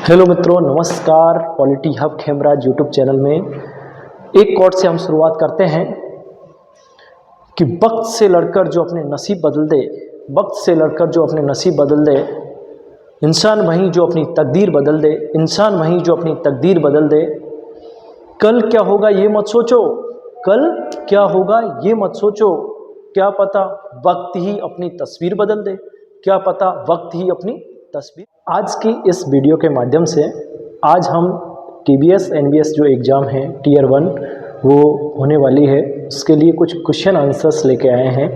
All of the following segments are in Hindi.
हेलो मित्रों, नमस्कार। Polity hub Khemraj YouTube channel में एक कोट से हम शुरुआत करते हैं कि वक्त से लड़कर जो अपने नसीब बदल दे, वक्त से लड़कर जो अपने नसीब बदल दे, इंसान वहीं जो अपनी तकदीर बदल दे, इंसान वहीं जो अपनी तकदीर बदल दे। कल क्या होगा ये मत सोचो, कल क्या होगा ये मत सोचो, क्या पता वक्त ही अपनी तस्वीर बदल दे, क्या पता वक्त ही अपनी तस्वीर। आज की इस वीडियो के माध्यम से आज हम TBS NBS जो एग्ज़ाम है Tier 1 वो होने वाली है, उसके लिए कुछ क्वेश्चन आंसर्स लेके आए हैं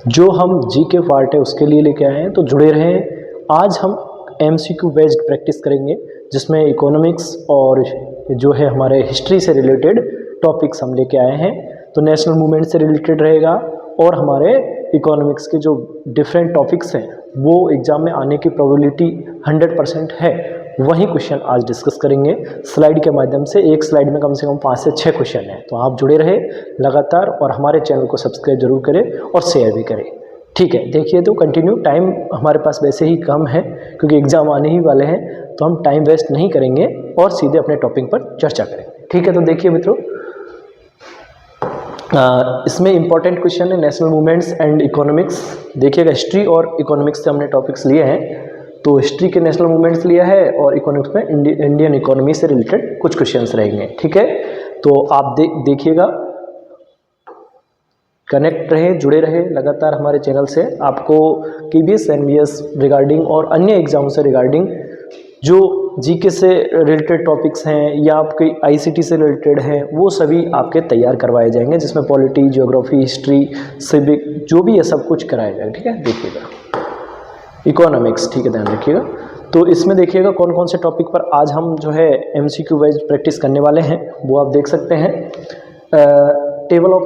जो हम GK पार्ट है उसके लिए लेके आए हैं। तो जुड़े रहें। आज हम MCQ बेस्ड प्रैक्टिस करेंगे जिसमें इकोनॉमिक्स और जो है हमारे हिस्ट्री से रिलेटेड टॉपिक्स हम लेके आए हैं। तो नेशनल मूवमेंट से रिलेटेड रहेगा और हमारे इकोनॉमिक्स के जो डिफरेंट टॉपिक्स हैं वो एग्ज़ाम में आने की प्रोबेबिलिटी 100% है, वही क्वेश्चन आज डिस्कस करेंगे स्लाइड के माध्यम से। एक स्लाइड में कम से कम 5 से 6 क्वेश्चन हैं। तो आप जुड़े रहे लगातार और हमारे चैनल को सब्सक्राइब जरूर करें और शेयर भी करें। ठीक है, देखिए तो कंटिन्यू। टाइम हमारे पास वैसे ही कम है क्योंकि एग्ज़ाम आने ही वाले हैं, तो हम टाइम वेस्ट नहीं करेंगे और सीधे अपने टॉपिक पर चर्चा करेंगे। ठीक है, तो देखिए मित्रों, इसमें इंपॉर्टेंट क्वेश्चन है नेशनल मूवमेंट्स एंड इकोनॉमिक्स। देखिएगा, हिस्ट्री और इकोनॉमिक्स से हमने टॉपिक्स लिए हैं। तो हिस्ट्री के नेशनल मूवमेंट्स लिया है और इकोनॉमिक्स में इंडियन इकोनॉमी से रिलेटेड कुछ क्वेश्चंस रहेंगे। ठीक है, तो आप देखिएगा, कनेक्ट रहे, जुड़े रहे लगातार हमारे चैनल से। आपको TBS NBS रिगार्डिंग और अन्य एग्जाम से रिगार्डिंग जो GK से रिलेटेड टॉपिक्स हैं या आपके ICT से रिलेटेड हैं वो सभी आपके तैयार करवाए जाएंगे, जिसमें पॉलिटी, ज्योग्राफी, हिस्ट्री, सिविक जो भी है सब कुछ कराया जाएगा। ठीक है, देखिएगा इकोनॉमिक्स। ठीक है, ध्यान रखिएगा। तो इसमें देखिएगा कौन कौन से टॉपिक पर आज हम जो है MCQ वाइज प्रैक्टिस करने वाले हैं वो आप देख सकते हैं। टेबल ऑफ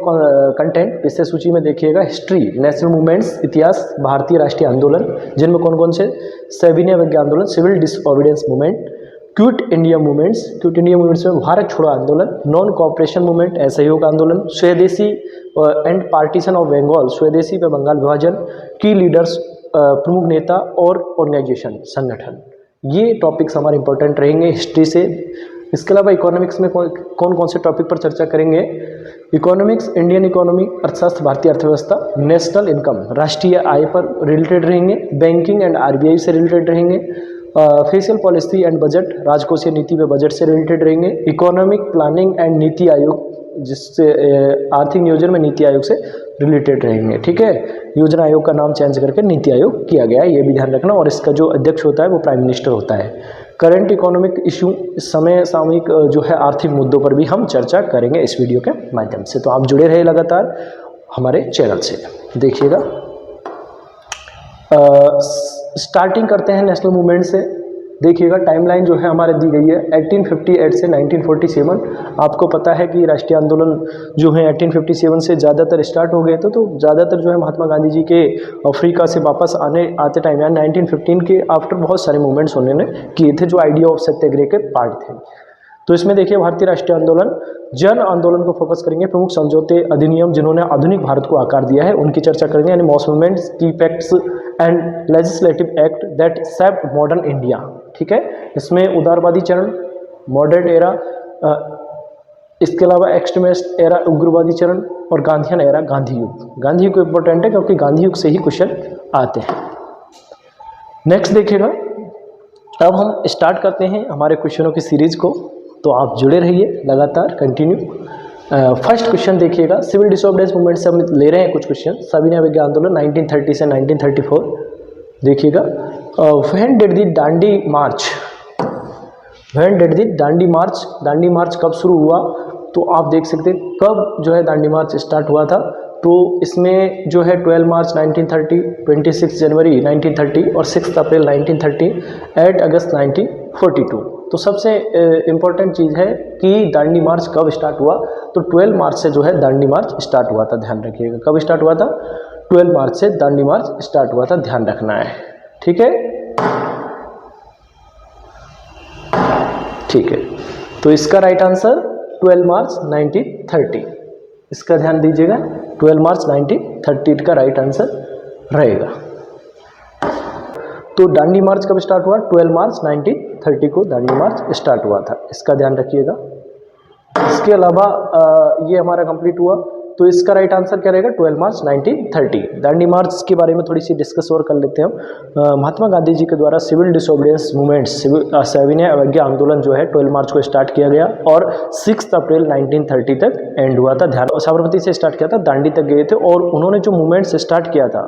कंटेंट विषय सूची में देखिएगा हिस्ट्री, नेशनल मूवमेंट्स, इतिहास, भारतीय राष्ट्रीय आंदोलन, जिनमें कौन कौन से सविनय अवज्ञा आंदोलन, civil disobedience movement, quit India movements, quit India movements में भारत छोड़ो आंदोलन, नॉन कोऑपरेशन मूवमेंट, असहयोग आंदोलन, स्वदेशी एंड पार्टीशन ऑफ बंगाल, स्वदेशी व बंगाल विभाजन, की लीडर्स, प्रमुख नेता और ऑर्गेनाइजेशन, संगठन। ये टॉपिक्स हमारे इंपॉर्टेंट रहेंगे हिस्ट्री से। इसके अलावा इकोनॉमिक्स में कौन कौन से टॉपिक पर चर्चा करेंगे। इकोनॉमिक्स, इंडियन इकोनॉमी, अर्थशास्त्र, भारतीय अर्थव्यवस्था, नेशनल इनकम, राष्ट्रीय आय पर रिलेटेड रहेंगे, बैंकिंग एंड RBI से रिलेटेड रहेंगे, फेशियल पॉलिसी एंड बजट, राजकोषीय नीति व बजट से रिलेटेड रहेंगे, economic planning and NITI Aayog, जिससे आर्थिक नियोजन में नीति आयोग से रिलेटेड रहेंगे। ठीक है, योजना आयोग का नाम चेंज करके नीति आयोग किया गया है, ये भी ध्यान रखना। और इसका जो अध्यक्ष होता है वो प्राइम मिनिस्टर होता है। करंट इकोनॉमिक इशू, इस समय सामयिक जो है आर्थिक मुद्दों पर भी हम चर्चा करेंगे इस वीडियो के माध्यम से। तो आप जुड़े रहे लगातार हमारे चैनल से। देखिएगा, स्टार्टिंग करते हैं नेशनल मूवमेंट से। देखिएगा, टाइमलाइन जो है हमारे दी गई है 1858 से 1947। आपको पता है कि राष्ट्रीय आंदोलन जो है 1857 से ज़्यादातर स्टार्ट हो गए थे। तो ज़्यादातर जो है महात्मा गांधी जी के अफ्रीका से वापस आते टाइम यानी 1915 के आफ्टर बहुत सारे मूवमेंट्स उन्होंने किए थे जो आइडिया ऑफ सत्याग्रह के पार्ट थे। तो इसमें देखिए, भारतीय राष्ट्रीय आंदोलन, जन आंदोलन को फोकस करेंगे, प्रमुख समझौते अधिनियम जिन्होंने आधुनिक भारत को आकार दिया है उनकी चर्चा करेंगे, यानी मॉस मूवमेंट्स, की pacts and legislative act that shaped modern India. ठीक है, इसमें उदारवादी चरण, मॉडर्न एरा, इसके अलावा एक्सट्रीमिस्ट एरा, उग्रवादी चरण और गांधीयन एरा, गांधी युग। गांधी युग इंपॉर्टेंट है क्योंकि गांधी युग से ही क्वेश्चन आते हैं। नेक्स्ट देखिएगा, अब हम स्टार्ट करते हैं हमारे क्वेश्चनों की सीरीज को। तो आप जुड़े रहिए लगातार, कंटिन्यू। फर्स्ट क्वेश्चन देखिएगा, सिविल डिसओबीडियंस मूवमेंट से हम ले रहे हैं कुछ क्वेश्चन। सविनय अवज्ञा आंदोलन 1930 से 1934। देखिएगा, when did the Dandi march, when did the Dandi march, Dandi march कब शुरू हुआ। तो आप देख सकते हैं कब जो है दांडी मार्च स्टार्ट हुआ था। तो इसमें जो है 12 मार्च 1930, 26 जनवरी 1930 और 6 अप्रैल 1930, 8 अगस्त 1942। तो सबसे इम्पॉर्टेंट चीज़ है कि दांडी मार्च कब स्टार्ट हुआ। तो 12 मार्च से जो है दांडी मार्च स्टार्ट हुआ था, ध्यान रखिएगा। कब स्टार्ट हुआ था, 12 मार्च से दांडी मार्च स्टार्ट हुआ था, ध्यान रखना है। ठीक है, ठीक है। तो इसका राइट आंसर 12 मार्च 1930, इसका ध्यान दीजिएगा। 12 मार्च 1930 का राइट आंसर रहेगा। तो दांडी मार्च कब स्टार्ट हुआ? 12 मार्च 1930 को दांडी मार्च स्टार्ट हुआ था, इसका ध्यान रखिएगा। इसके अलावा ये हमारा कंप्लीट हुआ, तो इसका राइट आंसर क्या रहेगा? 12 मार्च 1930। दांडी मार्च के बारे में थोड़ी सी डिस्कस और कर लेते हैं हम। महात्मा गांधी जी के द्वारा सिविल डिसोबीडियंस मूवमेंट्स, सविनय अवज्ञा आंदोलन जो है 12 मार्च को स्टार्ट किया गया और 6 अप्रैल 1930 तक एंड हुआ था। ध्यान, साबरमती से स्टार्ट किया था, दांडी तक गए थे और उन्होंने जो मूवमेंट्स स्टार्ट किया था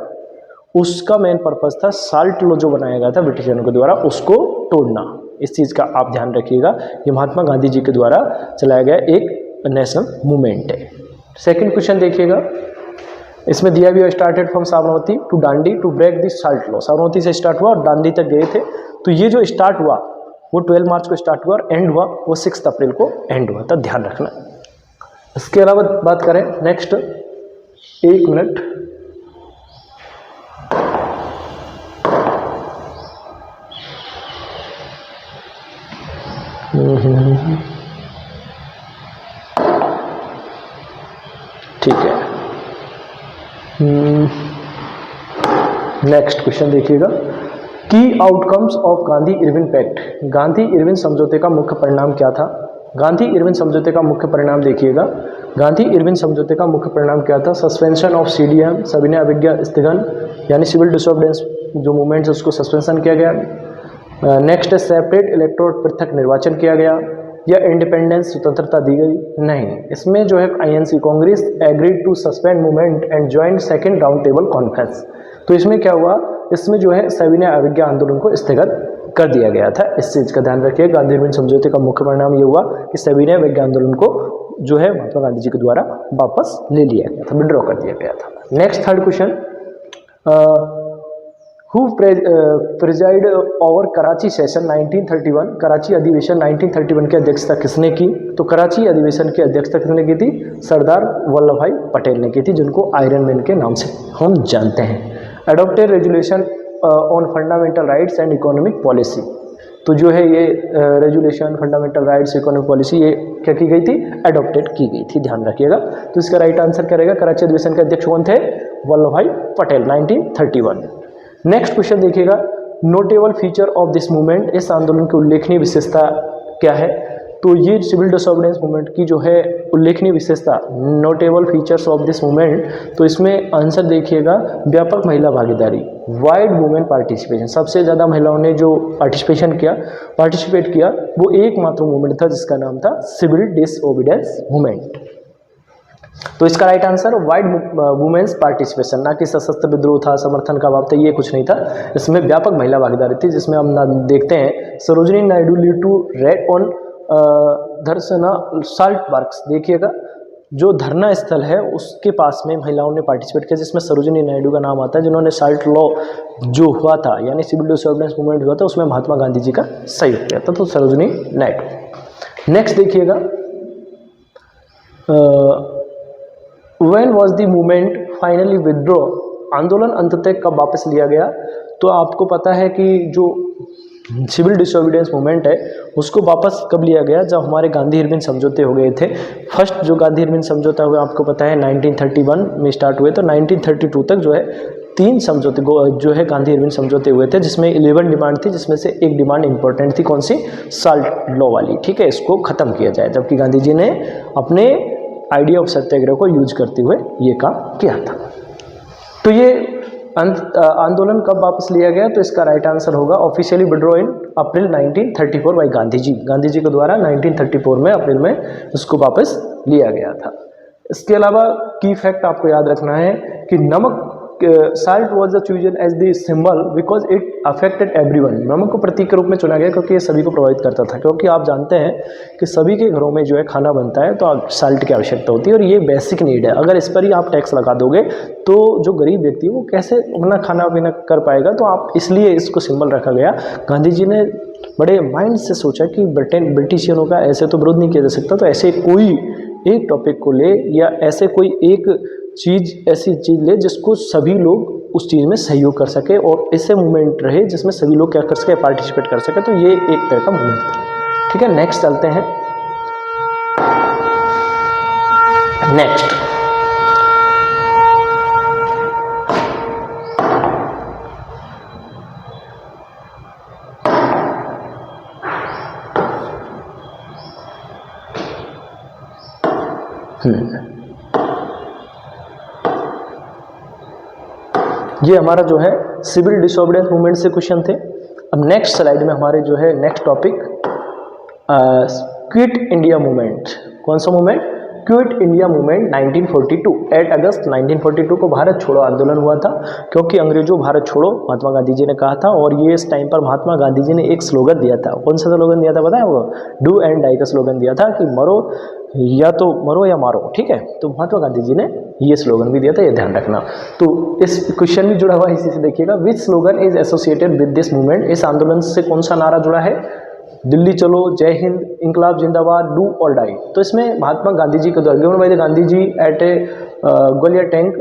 उसका मेन पर्पज था साल्ट लॉ जो बनाया गया था ब्रिटिशरों के द्वारा, उसको तोड़ना। इस चीज़ का आप ध्यान रखिएगा, ये महात्मा गांधी जी के द्वारा चलाया गया एक नेशनल मूवमेंट है। सेकंड क्वेश्चन देखिएगा, इसमें दिया भी है started from Sabarmati to Dandi to break the salt law. Sabarmati से स्टार्ट हुआ और दांडी तक गए थे, तो ये जो स्टार्ट हुआ वो 12 मार्च को स्टार्ट हुआ और एंड हुआ वो 6 अप्रैल को एंड हुआ था, ध्यान रखना। इसके अलावा बात करें नेक्स्ट, 1 मिनट, ठीक है। नेक्स्ट क्वेश्चन देखिएगा, की outcomes of Gandhi Irwin pact. Gandhi Irwin समझौते का मुख्य परिणाम क्या था? गांधी इरविन समझौते का मुख्य परिणाम देखिएगा, गांधी इरविन समझौते का मुख्य परिणाम क्या था? सस्पेंशन ऑफ सीडीएम, सविनय अवज्ञा स्थगन, यानी सिविल डिसोबीडियंस जो मूवमेंट है उसको सस्पेंशन किया गया। नेक्स्ट सेपरेट इलेक्टोरेट, पृथक निर्वाचन किया गया, या इंडिपेंडेंस स्वतंत्रता दी गई? नहीं, इसमें जो है INC Congress agreed to suspend movement and join second round table conference. तो इसमें क्या हुआ, इसमें जो है सविनय अवज्ञा आंदोलन को स्थगित कर दिया गया था। इस चीज़ का ध्यान रखिए। गांधी इरविन समझौते का मुख्य परिणाम ये हुआ कि सविनय अवज्ञा आंदोलन को जो है महात्मा गांधी जी के द्वारा वापस ले लिया गया था, विड्रॉ कर दिया गया था। Next third question, who presided over Karachi session 1931। Karachi अधिवेशन 1931 की अध्यक्षता किसने की? तो कराची अधिवेशन की अध्यक्षता किसने की थी? सरदार वल्लभ भाई पटेल ने की थी, जिनको आयरन मैन के नाम से हम जानते हैं। Adopted resolution on fundamental rights and economic policy. तो जो है ये resolution fundamental rights economic policy ये क्या की गई थी? एडॉप्टेड की गई थी, ध्यान रखिएगा। तो इसका राइट आंसर क्या रहेगा? कराची अधिवेशन के अध्यक्ष कौन थे? वल्लभ भाई पटेल, 1931। नेक्स्ट क्वेश्चन देखिएगा, notable feature of this movement. इस आंदोलन की उल्लेखनीय विशेषता क्या है? तो ये सिविल डिसोबीडियंस मूवमेंट की जो है उल्लेखनीय विशेषता, notable features of this movement, तो इसमें आंसर देखिएगा, व्यापक महिला भागीदारी, वाइड वुमेन पार्टिसिपेशन। सबसे ज़्यादा महिलाओं ने जो पार्टिसिपेट किया वो एकमात्र मूवमेंट था जिसका नाम था सिविल डिसोबीडियंस मूवमेंट। तो इसका right answer wide women's participation, ना कि सशस्त्र विद्रोह था, समर्थन का अभाव था, ये कुछ नहीं था। इसमें व्यापक महिला भागीदारी थी, जिसमें हम देखते हैं Sarojini Naidu lead to raid on Dharasana salt works. देखिएगा, जो धरना स्थल है उसके पास में महिलाओं ने पार्टिसिपेट किया, जिसमें सरोजिनी नायडू का नाम आता है, जिन्होंने साल्ट लॉ जो हुआ था यानी सिविल डिसोबीडियंस मूवमेंट हुआ था उसमें महात्मा गांधी जी का सहयोग किया था, तो सरोजिनी नायडू। नेक्स्ट देखिएगा, when was the movement finally withdraw. आंदोलन अंततः कब वापस लिया गया? तो आपको पता है कि जो सिविल डिसोबीडियंस मूवमेंट है उसको वापस कब लिया गया? जब हमारे गांधी इरविन समझौते हो गए थे। फर्स्ट जो गांधी इरविन समझौता हुआ आपको पता है 1931 में स्टार्ट हुए, तो 1932 तक जो है 3 समझौते जो है गांधी इरविन समझौते हुए थे, जिसमें 11 डिमांड थी, जिसमें से एक डिमांड इंपॉर्टेंट थी, कौन सी? साल्ट लॉ वाली, ठीक है, इसको खत्म किया जाए। जबकि गांधी जी ने अपने आइडिया ऑफ सत्याग्रह को यूज करते हुए ये काम किया था। तो ये आंदोलन कब वापस लिया गया? तो इसका राइट आंसर होगा officially withdraw in April 1934 by Gandhi ji के द्वारा 1934 में अप्रैल में उसको वापस लिया गया था। इसके अलावा की फैक्ट आपको याद रखना है कि नमक salt was chosen as the symbol because it affected everyone. नमक को प्रतीक के रूप में चुना गया क्योंकि ये सभी को प्रभावित करता था, क्योंकि आप जानते हैं कि सभी के घरों में जो है खाना बनता है तो साल्ट की आवश्यकता होती है और ये बेसिक नीड है। अगर इस पर ही आप टैक्स लगा दोगे तो जो गरीब व्यक्ति है वो कैसे अपना खाना पीना कर पाएगा? तो आप इसलिए इसको सिंबल रखा गया। गांधी जी ने बड़े माइंड से सोचा कि ब्रिटिशियनों का ऐसे तो विरोध नहीं किया जा सकता, तो ऐसे कोई एक टॉपिक को ले या ऐसे कोई एक ऐसी चीज़ ले जिसको सभी लोग उस चीज़ में सहयोग कर सके और ऐसे मूवमेंट रहे जिसमें सभी लोग क्या कर सके? पार्टिसिपेट कर सके। तो ये एक तरह का मूवमेंट था, ठीक है। नेक्स्ट चलते हैं। नेक्स्ट ये हमारा जो है सिविल डिसोबीडियंस मूवमेंट से क्वेश्चन थे। अब नेक्स्ट स्लाइड में हमारे जो है next topic quit India movement. कौन सा मूवमेंट? Quit India movement 1942। 8 अगस्त 1942 को भारत छोड़ो आंदोलन हुआ था, क्योंकि अंग्रेजों भारत छोड़ो महात्मा गांधी जी ने कहा था। और ये इस टाइम पर महात्मा गांधी जी ने एक स्लोगन दिया था। कौन सा स्लोगन दिया था पता है? वो डू एंड डाई का स्लोगन दिया था कि मरो या तो मरो या मारो, ठीक है। तो महात्मा गांधी जी ने ये स्लोगन भी दिया था, ये ध्यान रखना। तो इस क्वेश्चन भी जुड़ा हुआ है इसी से, देखिएगा। Which slogan is associated with this movement? इस आंदोलन से कौन सा नारा जुड़ा है? दिल्ली चलो, जय हिंद, इंकलाब जिंदाबाद, डू और डाई। तो इसमें महात्मा गांधी जी के द्वारा given by the Gandhi ji at a Gwalior tank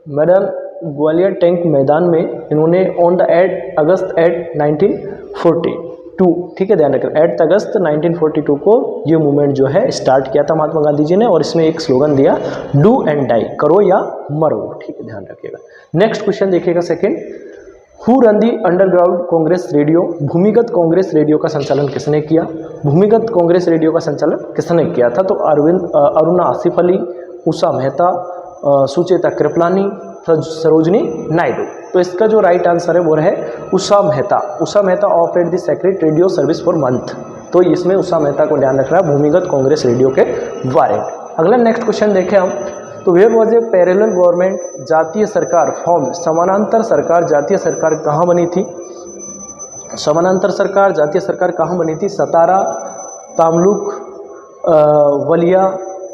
मैदान, ग्वालियर टैंक मैदान में इन्होंने ऑन द 8 अगस्त 1942, ठीक है, ध्यान रखें, 8 अगस्त 1942 को ये मूवमेंट जो है स्टार्ट किया था महात्मा गांधी जी ने। और इसमें एक स्लोगन दिया, डू एंड डाई, करो या मरो, ठीक है, ध्यान रखिएगा। नेक्स्ट क्वेश्चन देखिएगा second, who run the underground Congress radio? भूमिगत कांग्रेस रेडियो का संचालन किसने किया? भूमिगत कांग्रेस रेडियो का संचालन किसने किया था? तो अरुणा आसिफ अली, उषा मेहता, सुचेता कृपलानी, सरोजनी नायडू। तो इसका जो राइट आंसर है वो है Usha Mehta. Usha Mehta offered the secret radio service for month. तो इसमें उषा मेहता को ध्यान रखना है भूमिगत कांग्रेस रेडियो के बारे में। अगला नेक्स्ट क्वेश्चन देखें हम, तो where was a parallel government Jatiya Sarkar form? समानांतर सरकार जातीय सरकार कहाँ बनी थी? समानांतर सरकार जातीय सरकार कहाँ बनी थी? Satara, Tamluk, Ballia,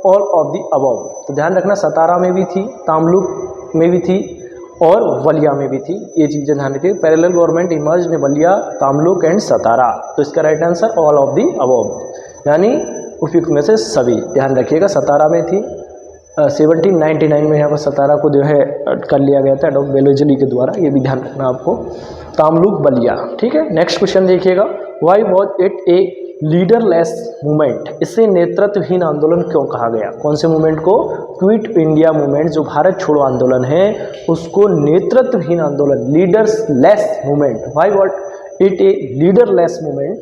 all of the above. तो ध्यान रखना, सतारा में भी थी, तामलुक में भी थी और वलिया में भी थी। ये चीज़ें ध्यान रखिए। Parallel government emerge in Ballia, Tamluk and Satara. तो इसका right answer all of the above, यानी उपयुक्त में से सभी। ध्यान रखिएगा, सतारा में थी, 1799 में यहाँ पर सतारा को जो है कर लिया गया था डॉक्टर बेलोजली के द्वारा, ये भी ध्यान रखना आपको। तामलुक, बलिया, ठीक है। नेक्स्ट क्वेश्चन देखिएगा, why was it A leaderless movement? इसे नेतृत्वहीन आंदोलन क्यों कहा गया? कौन से मूवमेंट को? क्विट इंडिया मूवमेंट, जो भारत छोड़ो आंदोलन है उसको नेतृत्वहीन आंदोलन, leaderless movement. Why was it A leaderless movement?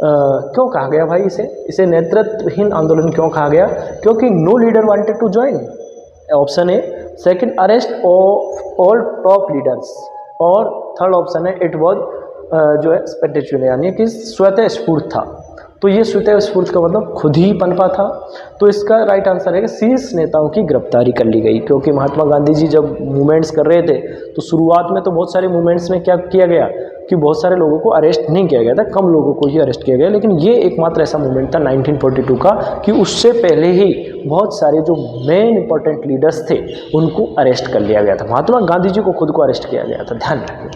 क्यों कहा गया भाई इसे नेतृत्वहीन आंदोलन क्यों कहा गया? क्योंकि no leader wanted to join, option A. Second, arrest of all top leaders. और थर्ड ऑप्शन है, इट वाज जो है स्पेक्टेक्युलर, यानी कि स्वतः स्फूर्त था। तो ये स्वतः स्फूर्त का मतलब खुद ही पनपा था। तो इसका राइट आंसर है कि शीर्ष नेताओं की गिरफ्तारी कर ली गई, क्योंकि महात्मा गांधी जी जब मूवमेंट्स कर रहे थे तो शुरुआत में तो बहुत सारे मूवमेंट्स में क्या किया गया कि बहुत सारे लोगों को अरेस्ट नहीं किया गया था, कम लोगों को ही अरेस्ट किया गया। लेकिन ये एकमात्र ऐसा मूवमेंट था 1942 का कि उससे पहले ही बहुत सारे जो मेन इंपॉर्टेंट लीडर्स थे उनको अरेस्ट कर लिया गया था। महात्मा गांधी जी को खुद को अरेस्ट किया गया था, ध्यान रखिए।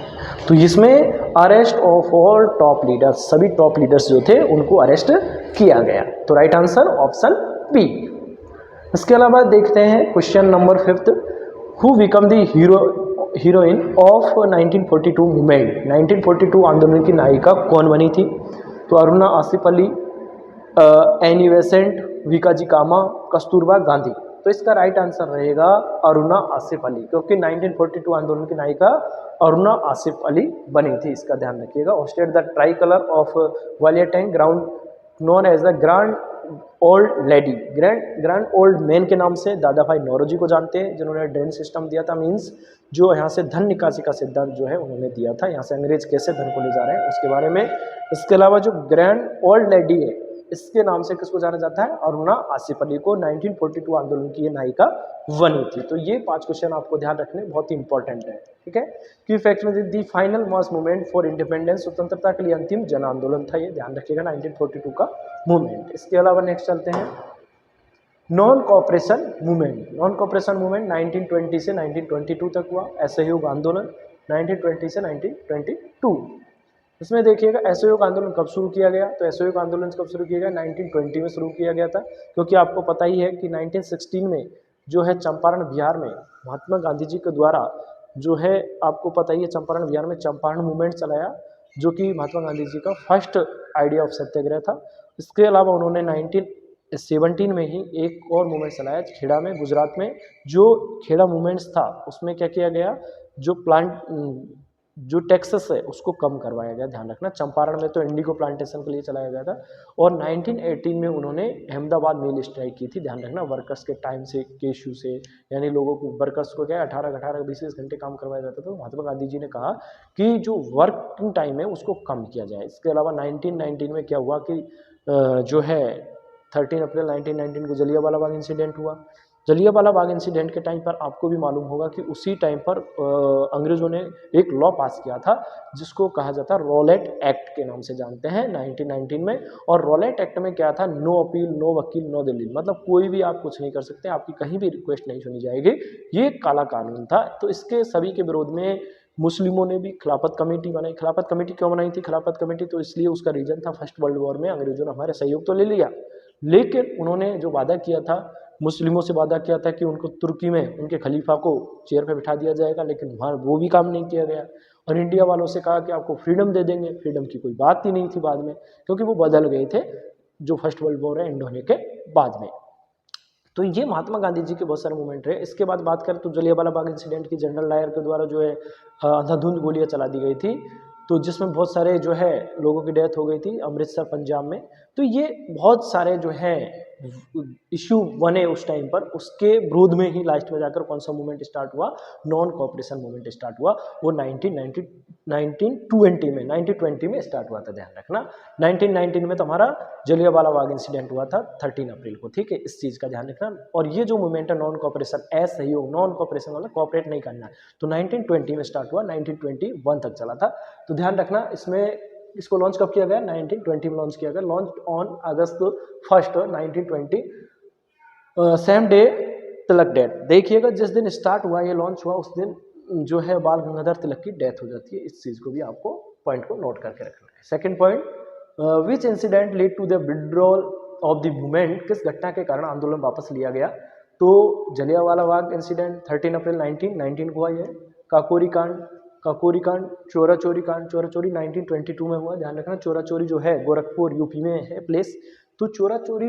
तो इसमें arrest of all top leaders, सभी टॉप लीडर्स जो थे उनको अरेस्ट किया गया। तो राइट आंसर ऑप्शन बी। इसके अलावा देखते हैं question number 5, who become the heroine of 1942 movement? 1942 आंदोलन की नायिका कौन बनी थी? तो अरुणा आसिफ अली, एनी बेसेंट, विकाजी कामा, कस्तूरबा गांधी। तो इसका राइट आंसर रहेगा अरुणा आसिफ अली, क्योंकि 1942 आंदोलन की नायिका अरुणा आसिफ अली बनी थी, इसका ध्यान रखिएगा। Hosted the tricolour of Gwalior tank ground known as the grand old lady. Grand old man के नाम से दादा भाई नौरोजी को जानते हैं, जिन्होंने ड्रेन सिस्टम दिया था, मीन्स जो यहाँ से धन निकासी का सिद्धांत जो है उन्होंने दिया था, यहाँ से अंग्रेज कैसे धन को ले जा रहे हैं उसके बारे में। इसके अलावा जो ग्रैंड ओल्ड लेडी है इसके नाम से किसको जाना जाता है? अरुणा आसिफ अली को 1942 आंदोलन की ये नायिका बनी थी। तो ये 5 क्वेश्चन आपको ध्यान रखने बहुत ही इंपॉर्टेंट है, ठीक है। की फैक्ट में the final mass movement for independence, स्वतंत्रता के लिए अंतिम जन आंदोलन था, ये ध्यान रखिएगा 1942 का मूवमेंट। इसके अलावा नेक्स्ट चलते हैं non cooperation movement. Non cooperation movement 1920 से 1922 तक हुआ। असहयोग आंदोलन 1920 से 1922। इसमें देखिएगा असहयोग आंदोलन कब शुरू किया गया? तो असहयोग आंदोलन कब शुरू किया गया? 1920 में शुरू किया गया था, क्योंकि आपको पता ही है कि 1916 में जो है चंपारण बिहार में महात्मा गांधी जी के द्वारा जो है, आपको पता ही है, चंपारण बिहार में चंपारण मूवमेंट चलाया, जो कि महात्मा गांधी जी का फर्स्ट आइडिया ऑफ सत्याग्रह था। इसके अलावा उन्होंने 1917 में ही एक और मूवमेंट चलाया खेड़ा में, गुजरात में। जो खेड़ा मूवमेंट्स था उसमें क्या किया गया, जो प्लांट जो टेक्सास है उसको कम करवाया गया, ध्यान रखना। चंपारण में तो इंडिगो प्लांटेशन के लिए चलाया गया था। और 1918 में उन्होंने अहमदाबाद मिल स्ट्राइक की थी, ध्यान रखना, वर्कर्स के टाइम से, के इशू से, यानी लोगों को, वर्कर्स को क्या 18 20 घंटे काम करवाया जाता था। महात्मा गांधी जी ने कहा कि जो वर्किंग टाइम है उसको कम किया जाए। इसके अलावा 1919 में क्या हुआ कि जो है 13 अप्रैल 1919 को जलियांवाला बाग इंसिडेंट हुआ। जलियांवाला बाग इंसिडेंट के टाइम पर आपको भी मालूम होगा कि उसी टाइम पर अंग्रेजों ने एक लॉ पास किया था जिसको कहा जाता है रॉलेट एक्ट के नाम से जानते हैं 1919 में। और रॉलेट एक्ट में क्या था, नो अपील, नो वकील, नो दलील, मतलब कोई भी आप कुछ नहीं कर सकते, आपकी कहीं भी रिक्वेस्ट नहीं सुनी जाएगी। ये एक काला कानून था। तो इसके सभी के विरोध में मुस्लिमों ने भी खिलाफत कमेटी बनाई। खिलाफत कमेटी क्यों बनाई थी खिलाफत कमेटी, तो इसलिए उसका रीजन था फर्स्ट वर्ल्ड वॉर में अंग्रेजों ने हमारे सहयोग तो ले लिया, लेकिन उन्होंने जो वादा किया था, मुस्लिमों से वादा किया था कि उनको तुर्की में उनके खलीफा को चेयर पे बिठा दिया जाएगा, लेकिन वहाँ वो भी काम नहीं किया गया। और इंडिया वालों से कहा कि आपको फ्रीडम दे देंगे, फ्रीडम की कोई बात ही नहीं थी बाद में, क्योंकि वो बदल गए थे जो फर्स्ट वर्ल्ड वॉर है एंड होने के बाद में। तो ये महात्मा गांधी जी के बहुत सारे मूवमेंट रहे। इसके बाद बात करें तो जलियांवाला बाग इंसिडेंट की जनरल डायर के द्वारा जो है अंधाधुंध गोलियां चला दी गई थी, तो जिसमें बहुत सारे जो है लोगों की डेथ हो गई थी अमृतसर पंजाब में। तो ये बहुत सारे जो है इश्यू बने उस टाइम पर, उसके विरोध में ही लास्ट में जाकर कौन सा मूवमेंट स्टार्ट हुआ, नॉन कोऑपरेशन मूवमेंट स्टार्ट हुआ। वो 1920 में स्टार्ट हुआ था, ध्यान रखना। 1919 में तो हमारा जलियांवाला बाग इंसिडेंट हुआ था 13 अप्रैल को, ठीक है, इस चीज़ का ध्यान रखना। और ये जो मूवमेंट है नॉन कोऑपरेशन, असहयोग, नॉन कोऑपरेशन मतलब कोऑपरेट नहीं करना, तो 1920 में स्टार्ट हुआ, 1921 तक चला था। तो ध्यान रखना, इसको लॉन्च कब किया गया, 1920 में लॉन्च किया गया, launch on August 1 1920, same day Tilak death. देखिएगा जिस दिन स्टार्ट हुआ, ये लॉन्च हुआ, उस दिन जो है बाल गंगाधर तिलक की डेथ हो जाती है। इस चीज़ को भी आपको पॉइंट को नोट करके रखना है। Second point, which incident lead to the withdrawal of the movement, किस घटना के कारण आंदोलन वापस लिया गया, तो जलियांवाला बाग इंसिडेंट 13 अप्रैल 1919 को हुआ। ये काकोरी कांड, चोरा चोरी कांड, चोरा चोरी 1922 में हुआ, ध्यान रखना। चोरा चोरी जो है गोरखपुर यूपी में है प्लेस। तो चोरा चोरी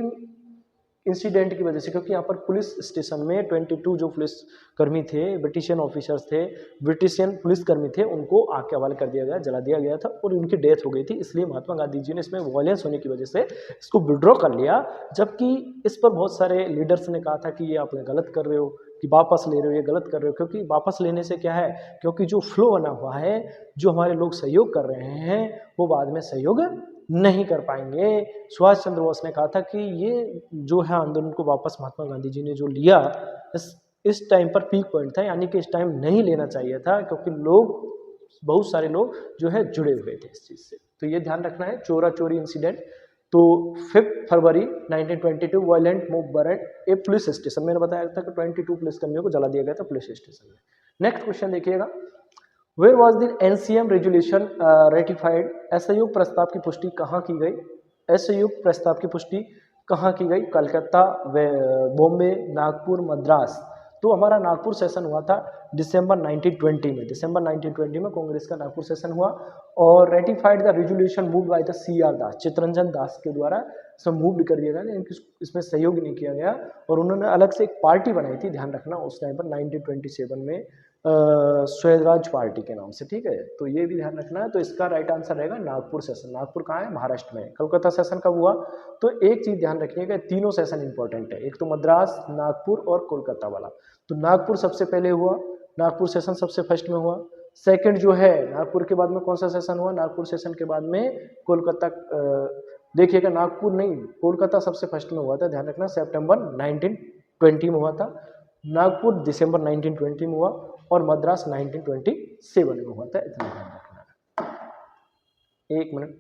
इंसिडेंट की वजह से, क्योंकि यहाँ पर पुलिस स्टेशन में 22 जो पुलिस कर्मी थे, ब्रिटिशियन ऑफिसर्स थे, ब्रिटिशियन पुलिसकर्मी थे, उनको आग के हवाले कर दिया गया, जला दिया गया था और उनकी डेथ हो गई थी। इसलिए महात्मा गांधी जी ने इसमें वॉयलेंस होने की वजह से इसको विड्रॉ कर लिया। जबकि इस पर बहुत सारे लीडर्स ने कहा था कि ये आप गलत कर रहे हो, कि वापस ले रहे हो, ये गलत कर रहे हो। क्योंकि वापस लेने से क्या है, क्योंकि जो फ्लो बना हुआ है, जो हमारे लोग सहयोग कर रहे हैं, वो बाद में सहयोग नहीं कर पाएंगे। सुभाष चंद्र बोस ने कहा था कि ये जो है आंदोलन को वापस महात्मा गांधी जी ने जो लिया, इस टाइम पर पीक पॉइंट था, यानी कि इस टाइम नहीं लेना चाहिए था, क्योंकि बहुत सारे लोग जो है जुड़े हुए थे इस चीज़ से। तो ये ध्यान रखना है। चोरा चोरी इंसिडेंट, तो 5 फरवरी 1922 वायलेंट मूव बर्न ए पुलिस स्टेशन, मैंने बताया था कि 22 पुलिसकर्मियों को जला दिया गया था पुलिस स्टेशन में। नेक्स्ट क्वेश्चन देखिएगा, where was the NCM resolution ratified, असहयोग प्रस्ताव की पुष्टि कहाँ की गई, असहयोग प्रस्ताव की पुष्टि कहाँ की गई, कलकत्ता, बॉम्बे, नागपुर, मद्रास। तो हमारा नागपुर सेशन हुआ था दिसंबर 1920 में, दिसंबर 1920 में कांग्रेस का नागपुर सेशन हुआ। और ratified the resolution move by the CR दास, चित्तरंजन दास के द्वारा सब मूव कर दिया गया, इसमें सहयोग नहीं किया गया। और उन्होंने अलग से एक पार्टी बनाई थी, ध्यान रखना, उस टाइम पर 1927 में स्वराज पार्टी के नाम से, ठीक है। तो ये भी ध्यान रखना है। तो इसका राइट आंसर रहेगा नागपुर सेशन। नागपुर कहाँ है, महाराष्ट्र में। कलकत्ता सेशन कब हुआ, तो एक चीज ध्यान रखिएगा, तीनों सेशन इंपॉर्टेंट है, एक तो मद्रास, नागपुर और कोलकाता वाला। तो नागपुर सबसे पहले हुआ, नागपुर सेशन सबसे फर्स्ट में हुआ। सेकंड जो है नागपुर के बाद में कौन सा सेशन हुआ, नागपुर सेशन के बाद में कोलकाता, देखिएगा नागपुर नहीं, कोलकाता सबसे फर्स्ट में हुआ था, ध्यान रखना, सितंबर 1920 में हुआ था। नागपुर दिसंबर 1920 में हुआ और मद्रास 1927 में हुआ था, इतना ध्यान रखना है। एक मिनट,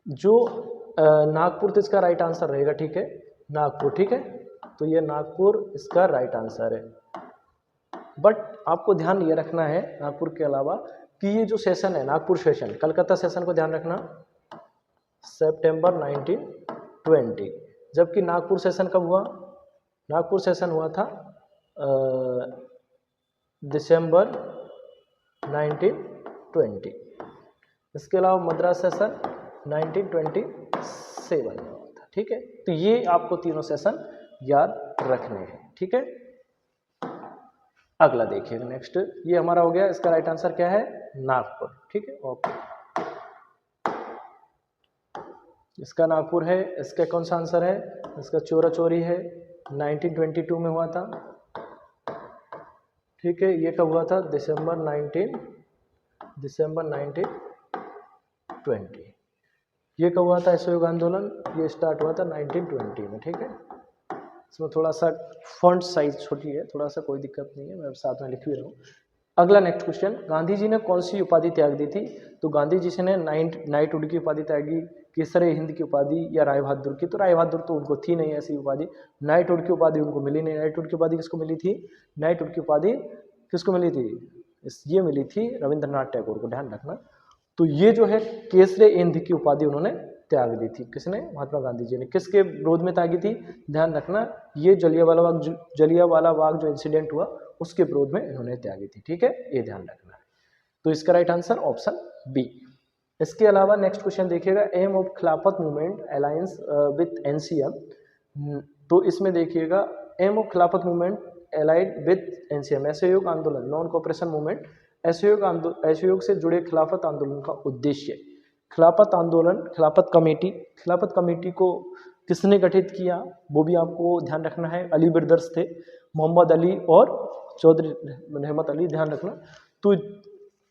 जो नागपुर तो इसका राइट आंसर रहेगा, ठीक है, नागपुर, ठीक है। तो ये नागपुर इसका राइट आंसर है। बट आपको ध्यान ये रखना है नागपुर के अलावा कि ये जो सेशन है नागपुर सेशन, कलकत्ता सेशन को ध्यान रखना, सितंबर 1920, जबकि नागपुर सेशन कब हुआ, नागपुर सेशन हुआ था दिसंबर 1920। इसके अलावा मद्रास सेशन 1927 में हुआ था, ठीक है। तो ये आपको तीनों सेशन याद रखने हैं, ठीक है। अगला देखिएगा नेक्स्ट, ये हमारा हो गया, इसका राइट आंसर क्या है, नागपुर। ठीक है, ओके, इसका नागपुर है। इसका कौन सा आंसर है, इसका चोरा चोरी है, 1922 में हुआ था। ठीक है, ये कब हुआ था, दिसंबर 1920। ये कब हुआ था असहयोग आंदोलन, ये स्टार्ट हुआ था 1920 में। ठीक है, इसमें थोड़ा सा फॉन्ट साइज छोटी है, थोड़ा सा कोई दिक्कत नहीं है, मैं साथ में लिख भी रहा हूँ। अगला नेक्स्ट क्वेश्चन, गांधी जी ने कौन सी उपाधि त्याग दी थी। तो गांधी जी ने नाइटहुड की उपाधि त्यागी, केसरे हिंद की उपाधि, या राय बहादुर की। तो राय बहादुर तो उनको थी नहीं ऐसी उपाधि, नाइटहुड की उपाधि उनको मिली नहीं। नाइटहुड की उपाधि किसको मिली थी, नाइटहुड की उपाधि किसको मिली थी, ये मिली थी रविंद्रनाथ टैगोर को, ध्यान रखना। तो ये जो है केसरे हिंद की उपाधि उन्होंने त्याग दी थी, किसने, महात्मा गांधी जी ने। किसके विरोध में त्यागी थी, ध्यान रखना, ये जलियांवाला बाग जो इंसिडेंट हुआ उसके विरोध में इन्होंने त्यागी थी। ठीक है, ये ध्यान रखना है। तो इसका राइट आंसर ऑप्शन बी। इसके अलावा नेक्स्ट क्वेश्चन देखिएगा, aim of Khilafat movement alliance with NCM. तो इसमें देखिएगा, aim of Khilafat movement allied with NCM, असहयोग आंदोलन, नॉन कोऑपरेशन मूवमेंट, असहयोग से जुड़े खिलाफत आंदोलन का उद्देश्य। खिलाफत आंदोलन, खिलाफत कमेटी को किसने गठित किया, वो भी आपको ध्यान रखना है। अली ब्रदर्स थे, मोहम्मद अली और चौधरी रहमत अली, ध्यान रखना। तो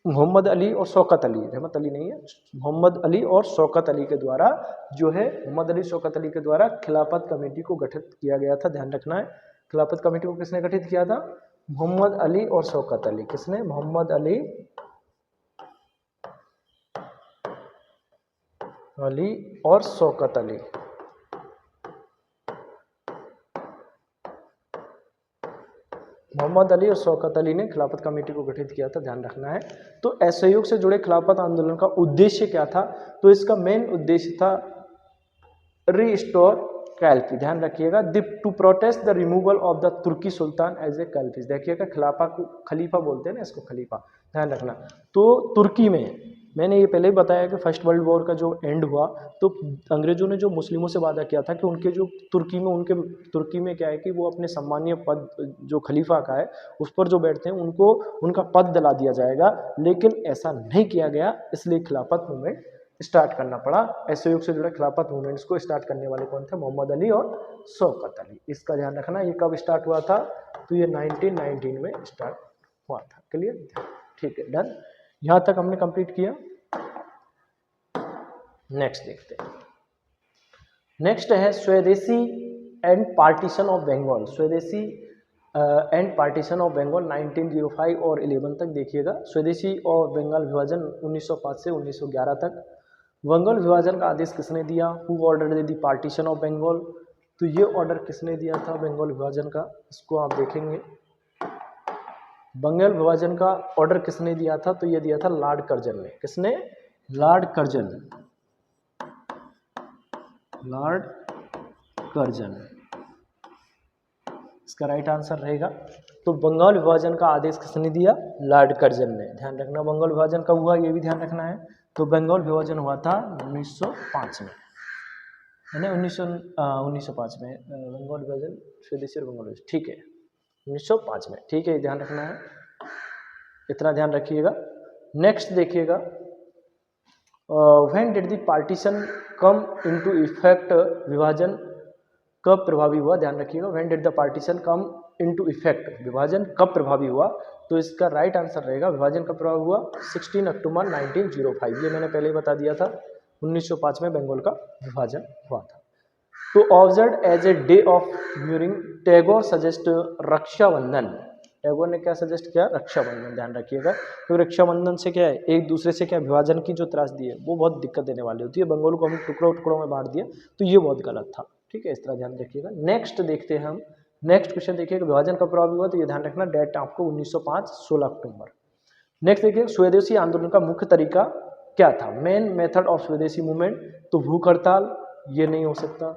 मोहम्मद अली और शौकत अली, रहमत अली नहीं है, मोहम्मद अली और शौकत अली के द्वारा जो है, मोहम्मद अली शौकत अली के द्वारा खिलाफत कमेटी को गठित किया गया था, ध्यान रखना है। खिलाफत कमेटी को किसने गठित किया था, मोहम्मद अली और शौकत अली। किसने, मोहम्मद अली और शौकत अली। मोहम्मद अली और शौकत अली ने खिलाफत कमेटी को गठित किया था, ध्यान रखना है। तो असहयोग से जुड़े खिलाफत आंदोलन का उद्देश्य क्या था, तो इसका मेन उद्देश्य था रीस्टोर कैल्फी, ध्यान रखिएगा, to protest the removal of the Turkey sultan as a caliph. देखिएगा, खिलाफा को खलीफा बोलते हैं ना, इसको खलीफा, ध्यान रखना। तो तुर्की में, मैंने ये पहले ही बताया कि फर्स्ट वर्ल्ड वॉर का जो एंड हुआ, तो अंग्रेजों ने जो मुस्लिमों से वादा किया था कि उनके जो तुर्की में क्या है कि वो अपने सम्मानीय पद जो खलीफा का है उस पर जो बैठते हैं उनको उनका पद दिला दिया जाएगा, लेकिन ऐसा नहीं किया गया, इसलिए खिलाफत मूवमेंट स्टार्ट करना पड़ा। असहयोग से जुड़े खिलाफत मूवमेंट्स को स्टार्ट करने वाले कौन थे, मोहम्मद अली और शौकत अली। इसका ध्यान रखना, ये कब स्टार्ट हुआ था, तो ये 1919 में स्टार्ट हुआ था। क्लियर, ठीक है, डन। यहां तक हमने कंप्लीट किया। नेक्स्ट देखते हैं, नेक्स्ट है स्वदेशी एंड पार्टीशन ऑफ बंगाल। स्वदेशी एंड पार्टीशन ऑफ बंगाल 1905 और 11 तक देखिएगा। स्वदेशी और बंगाल विभाजन 1905 से 1911 तक। बंगाल विभाजन का आदेश किसने दिया, who order the partition of Bengal. तो ये ऑर्डर किसने दिया था बंगाल विभाजन का, इसको आप देखेंगे। बंगाल विभाजन का ऑर्डर किसने दिया था, तो ये दिया था लॉर्ड कर्जन ने। किसने, लॉर्ड कर्जन, लॉर्ड कर्जन, इसका राइट आंसर रहेगा। तो बंगाल विभाजन का आदेश किसने दिया, लॉर्ड कर्जन ने, ध्यान रखना। बंगाल विभाजन कब हुआ, ये भी ध्यान रखना है। तो बंगाल विभाजन हुआ था 1905 में, है ना, 1905 में बंगाल विभाजन, स्वदेशी और बंगाल, ठीक है, 1905 में, ठीक है, ध्यान रखना है, इतना ध्यान रखिएगा। नेक्स्ट देखिएगा, when did the partition come into effect, विभाजन कब प्रभावी हुआ, ध्यान रखिएगा। When did the partition come into effect, विभाजन कब प्रभावी हुआ, तो इसका राइट आंसर रहेगा, विभाजन कब प्रभावी हुआ, 16 अक्टूबर 1905। ये मैंने पहले ही बता दिया था, 1905 में बंगाल का विभाजन हुआ था। तो observe as a day of mourning, Tagore suggest Raksha Bandhan. Tagore ने क्या सजेस्ट किया, रक्षाबंधन, ध्यान रखिएगा। तो रक्षाबंधन से क्या है, एक दूसरे से क्या विभाजन की जो त्रासदी है वो बहुत दिक्कत देने वाली होती है। बंगाल को हम टुकड़ों में बांट दिया, तो ये बहुत गलत था, ठीक है, इस तरह ध्यान रखिएगा। नेक्स्ट देखते हैं हम, नेक्स्ट क्वेश्चन देखिएगा, विभाजन कब प्रभावी हुआ, तो ये ध्यान रखना, डेट आपको 1905 16 अक्टूबर। नेक्स्ट देखिए, स्वदेशी आंदोलन का मुख्य तरीका क्या था, मेन मेथड ऑफ स्वदेशी मूवमेंट। तो भूख हड़ताल, ये नहीं हो सकता।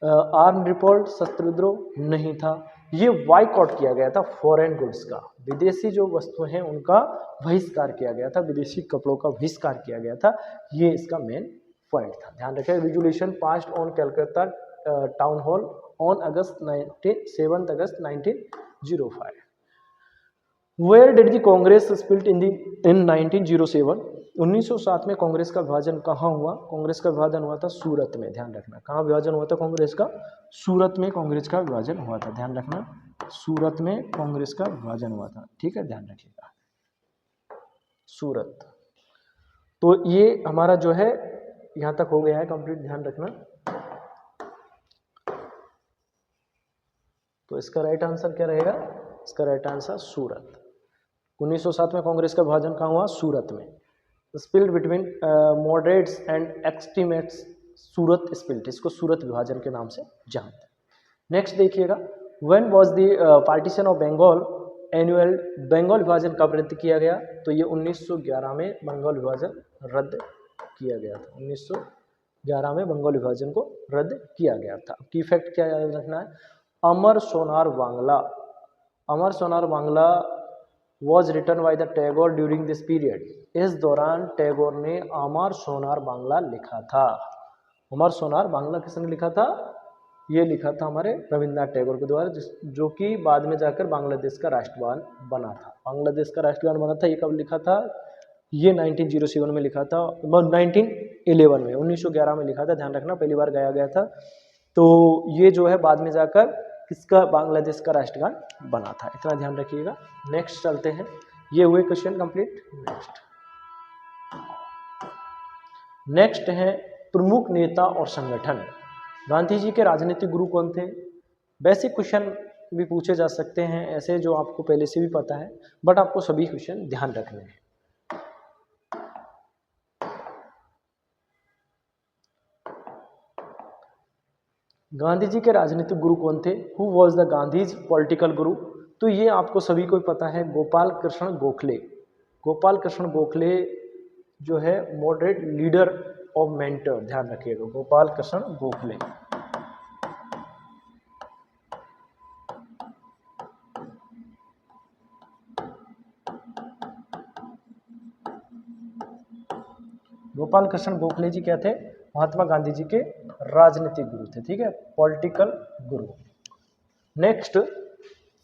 आर्म रिपोर्ट, शस्त्र विद्रोह नहीं था। ये बाइकआउट किया गया था फॉरेन गुड्स का, विदेशी जो वस्तुएं हैं उनका बहिष्कार किया गया था, विदेशी कपड़ों का बहिष्कार किया गया था, ये इसका मेन पॉइंट था, ध्यान रखें। Resolution passed on Calcutta town hall on 7 August 1905। Where did the Congress split in 1907? 1907 में कांग्रेस का विभाजन कहाँ हुआ? कांग्रेस का विभाजन हुआ था सूरत में, ध्यान रखना। कहाँ विभाजन हुआ था कांग्रेस का? सूरत में कांग्रेस का विभाजन हुआ था, ध्यान रखना। सूरत में कांग्रेस का विभाजन हुआ था, ठीक है, ध्यान रखिएगा। सूरत। तो ये हमारा जो है यहाँ तक हो गया है कंप्लीट, ध्यान रखना। तो इसका राइट आंसर क्या रहेगा? इसका राइट आंसर सूरत। 1907 में कांग्रेस का विभाजन कहाँ हुआ? सूरत में। Split between moderates and extremists, Surat split, इसको सूरत विभाजन के नाम से जानते हैं। नेक्स्ट देखिएगा, when was the partition of Bengal annual? Bengal विभाजन कब रद्द किया गया? तो ये 1911 में बंगाल विभाजन रद्द किया गया था। 1911 में बंगाल विभाजन को रद्द किया गया था। की फैक्ट क्या याद रखना है? Amar Sonar Bangla, Amar Sonar Bangla was written by the Tagore during this period. इस दौरान टैगोर ने अमर सोनार बांग्ला लिखा था। अमर सोनार बांग्ला किसने लिखा था? ये लिखा था हमारे रविन्द्रनाथ टैगोर के द्वारा, जो कि बाद में जाकर बांग्लादेश का राष्ट्रगान बना था। बांग्लादेश का राष्ट्रगान बना था, ये कब लिखा था? ये 1907 में लिखा था, 1911 में, 1911 में लिखा था, ध्यान रखना, पहली बार गाया गया था। तो ये जो है बाद में जाकर किसका? बांग्लादेश का राष्ट्रगान बना था, इतना ध्यान रखिएगा। नेक्स्ट चलते हैं, ये हुए क्वेश्चन कंप्लीट। नेक्स्ट है प्रमुख नेता और संगठन। गांधी जी के राजनीतिक गुरु कौन थे? बेसिक क्वेश्चन भी पूछे जा सकते हैं ऐसे, जो आपको पहले से भी पता है, बट आपको सभी क्वेश्चन ध्यान रखने हैं। गांधी जी के राजनीतिक गुरु कौन थे? Who was the Gandhi's political गुरु? तो ये आपको सभी को पता है, गोपाल कृष्ण गोखले। गोपाल कृष्ण गोखले जो है मॉडरेट लीडर ऑफ मेंटर, ध्यान रखिएगा, गोपाल कृष्ण गोखले। गोपाल कृष्ण गोखले जी क्या थे? महात्मा गांधी जी के राजनीतिक गुरु थे, ठीक है, political guru. Next,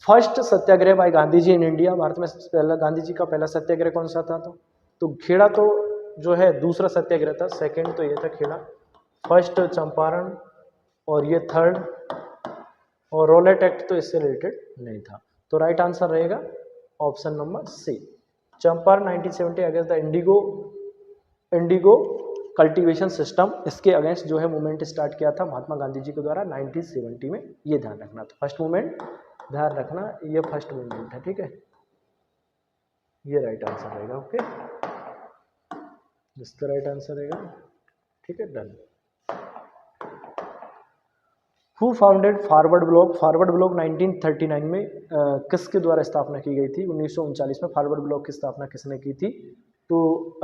first satyagraha by Gandhi ji in India. Bharat में पहला गांधी जी का पहला सत्याग्रह कौन सा था? तो खेड़ा तो जो है दूसरा सत्याग्रह था, सेकंड तो ये था खेड़ा, फर्स्ट चंपारण, और ये थर्ड, और रोलेट एक्ट तो इससे रिलेटेड नहीं था। तो राइट आंसर रहेगा option number C, Champaran 1970 against the indigo cultivation system. इसके अगेंस्ट जो है मूवमेंट स्टार्ट किया था महात्मा गांधी जी के द्वारा 1970 में, ये ध्यान रखना। तो फर्स्ट मूवमेंट ध्यान रखना, ये फर्स्ट मूवमेंट है, ठीक है, ये राइट आंसर रहेगा। ओके, इसका राइट आंसर रहेगा, ठीक है, done. Who founded forward block? Forward block 1939 में किसके द्वारा स्थापना की गई थी? 1939 में फॉरवर्ड ब्लॉक की स्थापना किसने की थी? तो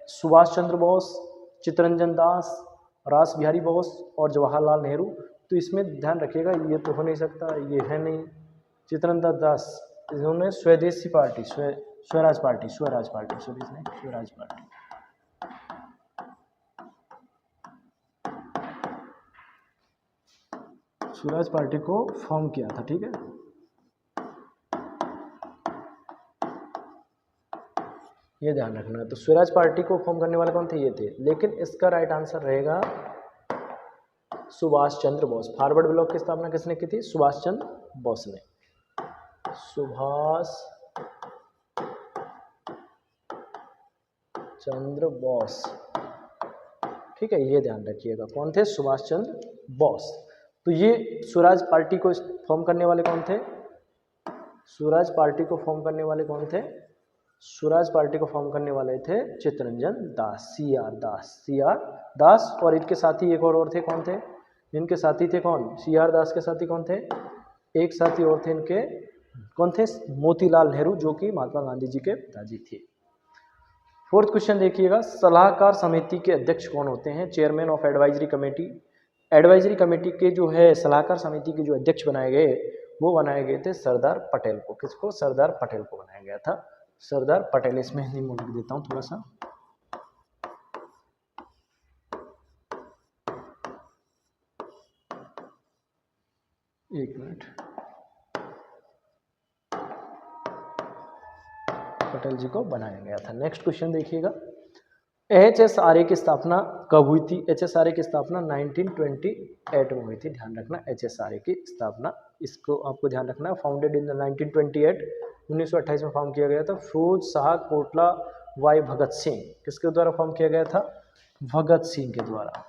सुभाष चंद्र बोस, चित्तरंजन दास, रास बिहारी बोस और जवाहरलाल नेहरू। तो इसमें ध्यान रखिएगा, ये तो हो नहीं सकता, ये है नहीं। चित्तरंजन दास, इन्होंने Swaraj party, Swaraj party, Swaraj party. Swaraj party को फॉर्म किया था, ठीक है। ये ध्यान रखना है। तो स्वराज पार्टी को फॉर्म करने वाले कौन थे? ये थे। लेकिन इसका राइट आंसर रहेगा सुभाष चंद्र बोस। फॉरवर्ड ब्लॉक की स्थापना किसने की थी? सुभाष चंद्र बोस ने। सुभाष चंद्र बोस, ठीक है, ये ध्यान रखिएगा, कौन थे? सुभाष चंद्र बोस। तो ये स्वराज पार्टी को फॉर्म करने वाले कौन थे? स्वराज पार्टी को फॉर्म करने वाले कौन थे? स्वराज पार्टी को फॉर्म करने वाले थे चित्तरंजन दास, सी आर दास। और इनके साथी एक और थे, कौन थे? इनके साथी थे कौन? सी.आर. दास के साथी कौन थे? एक साथी और थे इनके, कौन थे? मोतीलाल नेहरू, जो कि महात्मा गांधी जी के पिताजी थे। फोर्थ क्वेश्चन देखिएगा, सलाहकार समिति के अध्यक्ष कौन होते हैं? Chairman of advisory committee. Advisory committee के जो है सलाहकार समिति के जो अध्यक्ष बनाए गए, वो बनाए गए थे सरदार पटेल को। किसको? सरदार पटेल को बनाया गया था, सरदार पटेल। इसमें हिंदी में लिख देता हूँ थोड़ा सा, एक मिनट। पटेल जी को बनाया गया था। नेक्स्ट क्वेश्चन देखिएगा, एचएसआरए की स्थापना कब हुई थी? एचएसआरए की स्थापना 1928 में हुई थी। ध्यान रखना, एचएसआरए की स्थापना, इसको आपको ध्यान रखना, फाउंडेड इन 1928, 1928 में फॉर्म किया गया था। फिरोज शाह कोटला वाई भगत सिंह, किसके द्वारा फॉर्म किया गया था? भगत सिंह के द्वारा।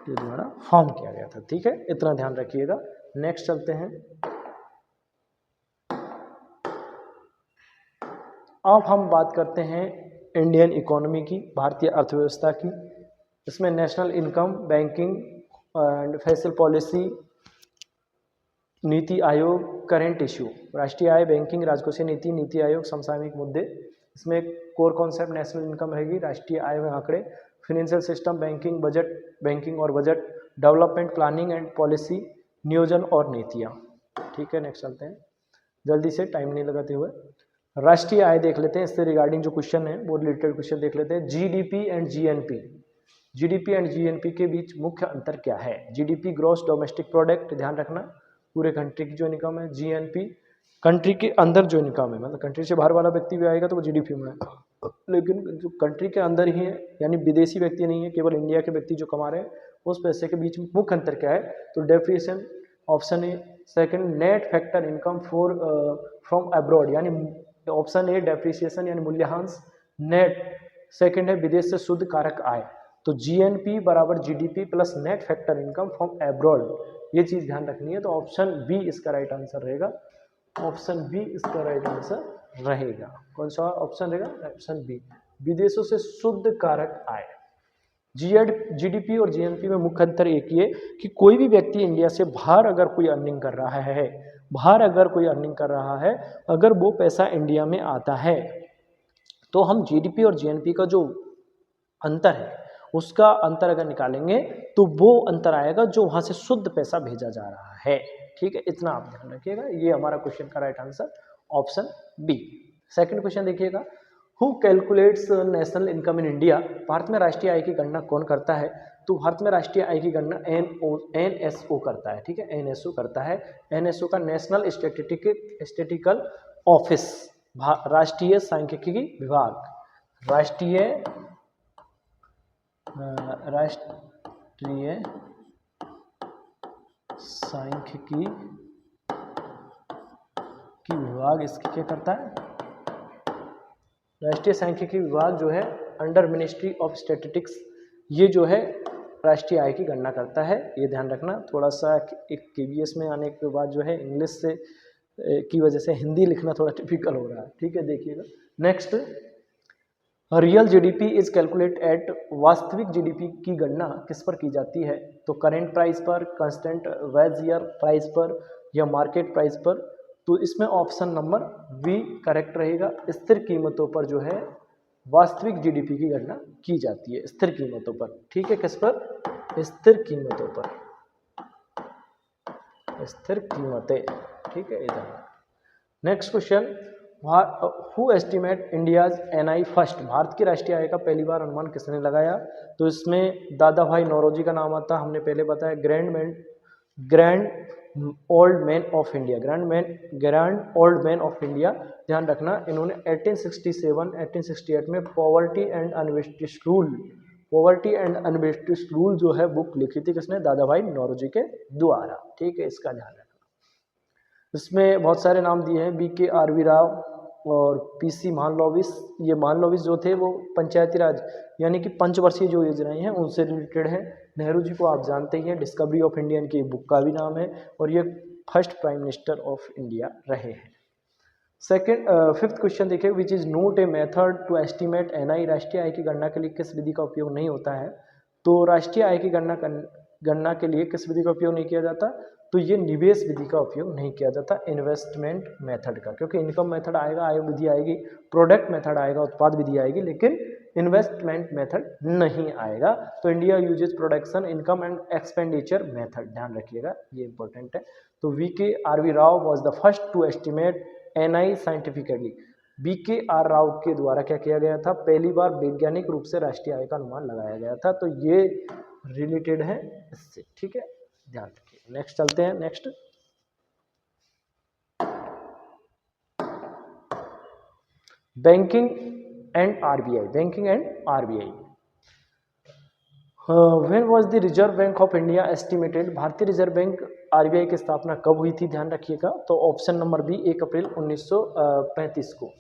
के द्वारा फॉर्म किया गया था। ठीक है, इतना ध्यान रखिएगा। नेक्स्ट चलते हैं, अब हम बात करते हैं इंडियन इकोनॉमी की, भारतीय अर्थव्यवस्था की। इसमें national income, banking and financial policy, NITI Aayog, current issue, राष्ट्रीय आय, बैंकिंग, राजकोषीय नीति, नीति आयोग, समसामयिक मुद्दे। इसमें कोर कॉन्सेप्ट नेशनल इनकम रहेगी, राष्ट्रीय आय में आंकड़े, financial system, banking, budget, banking और budget, development planning and policy, नियोजन और नीतियाँ। ठीक है, नेक्स्ट चलते हैं जल्दी से, टाइम नहीं लगाते हुए। राष्ट्रीय आय देख लेते हैं, इससे रिगार्डिंग जो क्वेश्चन है वो रिलेटेड क्वेश्चन देख लेते हैं। GDP and GNP, GDP and GNP के बीच मुख्य अंतर क्या है? जीडीपी ग्रॉस डोमेस्टिक प्रोडक्ट, ध्यान रखना, पूरे कंट्री की जो इनकम है। जीएनपी कंट्री के अंदर जो इनकम है, मतलब कंट्री से बाहर वाला व्यक्ति भी आएगा तो वो जीडीपी में आएगा, लेकिन जो कंट्री के अंदर ही है, यानी विदेशी व्यक्ति नहीं है, केवल इंडिया के व्यक्ति जो कमा रहे हैं, उस पैसे के बीच मुख्य अंतर क्या है? तो depreciation, option A. Second, net factor income for from abroad, यानी ऑप्शन ए डेप्रिसिएशन यानी मूल्यह्रास, नेट। सेकंड है विदेश से शुद्ध कारक आय। तो जीएनपी बराबर GDP plus net factor income from abroad, ये चीज ध्यान रखनी है। तो ऑप्शन बी इसका राइट आंसर रहेगा, ऑप्शन बी इसका राइट आंसर रहेगा। कौन सा ऑप्शन रहेगा? ऑप्शन बी, विदेशों से शुद्ध कारक आय। जीडीपी और जीएनपी में मुख्य अंतर एक ये कि कोई भी व्यक्ति इंडिया से बाहर अगर कोई अर्निंग कर रहा है, बाहर अगर कोई अर्निंग कर रहा है, अगर वो पैसा इंडिया में आता है, तो हम जीडीपी और जीएनपी का जो अंतर है उसका अंतर अगर निकालेंगे तो वो अंतर आएगा जो वहां से शुद्ध पैसा भेजा जा रहा है। ठीक है, इतना आप ध्यान रखिएगा। ये हमारा क्वेश्चन का right answer option B. Second question देखिएगा, who calculates national income in India? Bharat में राष्ट्रीय आय की गणना कौन करता है? तो भारत में राष्ट्रीय आय की गणना एनएसओ करता है। ठीक है, एनएसओ करता है। एनएसओ का नेशनल स्टैटिस्टिकल ऑफिस, राष्ट्रीय सांख्यिकी विभाग, राष्ट्रीय सांख्यिकी की विभाग इसकी क्या करता है? राष्ट्रीय सांख्यिकी विभाग जो है अंडर मिनिस्ट्री ऑफ स्टैटिस्टिक्स, ये जो है राष्ट्रीय आय की गणना करता है। ये ध्यान रखना। थोड़ा सा एक केबीएस में आने के बाद जो है इंग्लिश से की वजह से हिंदी लिखना थोड़ा टिपिकल हो रहा है। ठीक है, देखिएगा। Next, real GDP is calculate at, वास्तविक जीडीपी की गणना किस पर की जाती है? तो करेंट प्राइस पर, कांस्टेंट वेज ईयर प्राइस पर, या मार्केट प्राइस पर। तो इसमें ऑप्शन नंबर बी करेक्ट रहेगा। स्थिर कीमतों पर जो है वास्तविक जीडीपी की गणना की जाती है, स्थिर कीमतों पर। ठीक है, किस पर? स्थिर कीमतों पर, स्थिर कीमतें। ठीक है, इधर। Next question, who estimate India's NI first? Bharat की राष्ट्रीय आय का पहली बार अनुमान किसने लगाया? तो इसमें दादा भाई नौरोजी का नाम आता, हमने पहले बताया। Grand old man of India, grand old man of India, ध्यान रखना। इन्होंने 1867-1868 में पॉवर्टी एंड अनवेस्टिस रूल जो है बुक लिखी थी, किसने? दादा भाई नौरोजी के द्वारा। ठीक है, इसका ध्यान रखना। इसमें बहुत सारे नाम दिए हैं, BKRV राव और PC महालनोबिस। ये महालनोबिस जो थे वो पंचायती राज यानी कि पंचवर्षीय जो योजनाएं हैं उनसे रिलेटेड है। नेहरू जी को आप जानते ही हैं, डिस्कवरी ऑफ इंडियन की बुक का भी नाम है, और ये first prime minister of India रहे हैं। फिफ्थ क्वेश्चन देखिए, which is not a method to estimate NI? राष्ट्रीय आय की गणना के लिए किस विधि का उपयोग नहीं होता है? तो राष्ट्रीय आय की गणना के लिए किस विधि का उपयोग नहीं किया जाता? तो ये निवेश विधि का उपयोग नहीं किया जाता, इन्वेस्टमेंट मेथड का। क्योंकि इनकम मेथड आएगा, आय विधि आएगी, प्रोडक्ट मेथड आएगा, उत्पाद विधि आएगी, लेकिन इन्वेस्टमेंट मेथड नहीं आएगा। तो India uses production, income and expenditure method, ध्यान रखिएगा, ये इंपॉर्टेंट है। तो VKRV Rao was the first to estimate NI scientifically. BKR Rao के द्वारा क्या किया गया था? पहली बार वैज्ञानिक रूप से राष्ट्रीय आय का अनुमान लगाया गया था। तो ये रिलेटेड है इससे। ठीक है, ध्यान रखिए। नेक्स्ट चलते हैं। Next banking and RBI, banking and RBI. When was the reserve bank of India estimated, भारतीय रिजर्व बैंक आरबीआई की स्थापना कब हुई थी, ध्यान रखिएगा। तो ऑप्शन नंबर बी 1 अप्रैल 1935 को,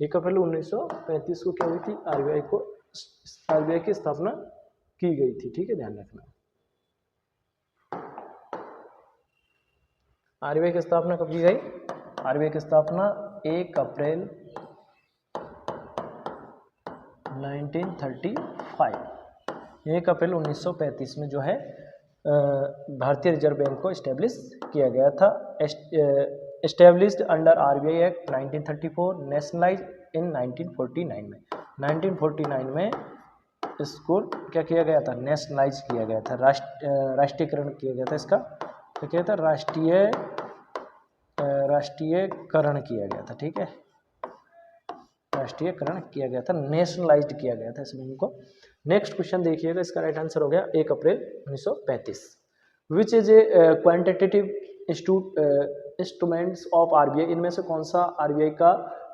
1 अप्रैल 1935 को क्या हुई थी, आरबीआई की स्थापना की गई थी। ठीक है, ध्यान रखना। आरबीआई की स्थापना कब की गई, आरबीआई की स्थापना 1 अप्रैल 1935, 1 अप्रैल 1935 में जो है भारतीय रिजर्व बैंक को इस्टेब्लिश किया गया था। Established under RBI act 1934, nationalise इन 1949 में, 1949 में इसको क्या किया गया था, नेशनलाइज किया गया था, राष्ट्रीयकरण किया गया था। इसका क्या किया था, राष्ट्रीयकरण किया गया था। ठीक है, राष्ट्रीयकरण किया गया था, नेशनलाइज्ड किया गया था इस बैंक को। नेक्स्ट क्वेश्चन देखिएगा, इसका राइट आंसर हो गया 1 अप्रैल 1935। Which is a quantitative instruments of RBI, इनमें से कौन सा आरबीआई का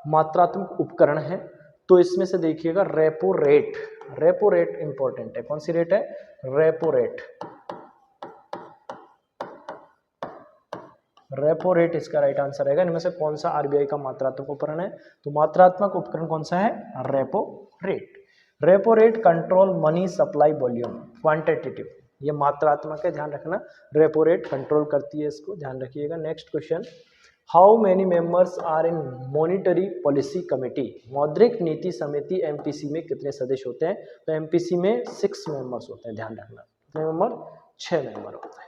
मात्रात्मक उपकरण है। तो इसमें से देखिएगा repo rate, repo rate important है। कौन सी रेट है, रेपो रेट, रेपो रेट इसका राइट आंसर रहेगा। इनमें से कौन सा आरबीआई का मात्रात्मक उपकरण है, तो मात्रात्मक उपकरण कौन सा है, repo rate. Repo rate control money supply volume, quantitative, ये मात्रात्मक है, ध्यान रखना। रेपो रेट कंट्रोल करती है इसको, ध्यान रखिएगा। Next question, how many members are in monetary policy committee, मौद्रिक नीति समिति एमपीसी में कितने सदस्य होते हैं। तो एमपीसी में 6 मेंबर्स होते हैं, ध्यान रखना। कितने मेंबर, 6 मेंबर होते हैं।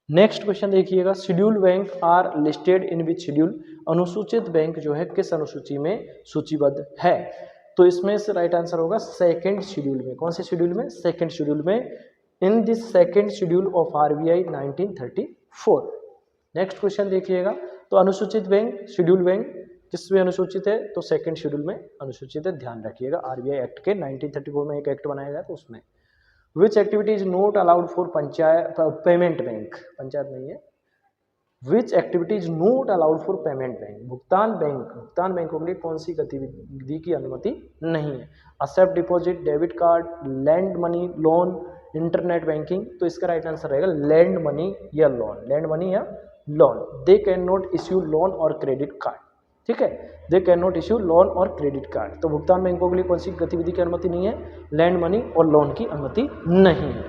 नेक्स्ट क्वेश्चन देखिएगा, schedule bank are listed in which schedule, अनुसूचित बैंक जो है किस अनुसूची में सूचीबद्ध है। तो इसमें से राइट आंसर होगा सेकंड शेड्यूल में। कौन से शेड्यूल में, सेकंड शेड्यूल में, in this second schedule of RBI 1934। Next question देखिएगा, तो अनुसूचित बैंक, शेड्यूल बैंक किसमें अनुसूचित है, तो सेकंड शेड्यूल में अनुसूचित है, ध्यान रखिएगा। आरबीआई एक्ट के 1934 में एक एक्ट बनाया गया, तो उसमें which activity is not allowed for panchayat payment bank, panchayat नहीं है, which activity is not allowed for payment bank, भुगतान बैंक, भुगतान बैंकों के लिए कौन सी गतिविधि की अनुमति नहीं है। Except deposit, debit card, lend money, loan, internet banking. तो इसका राइट आंसर रहेगा लैंड मनी या लोन, लैंड मनी या loan. They can not issue loan और क्रेडिट कार्ड, ठीक है, they can not issue loan और क्रेडिट कार्ड। तो भुगतान बैंकों के लिए कौन सी गतिविधि की अनुमति नहीं है, लैंड मनी और लोन की अनुमति नहीं है।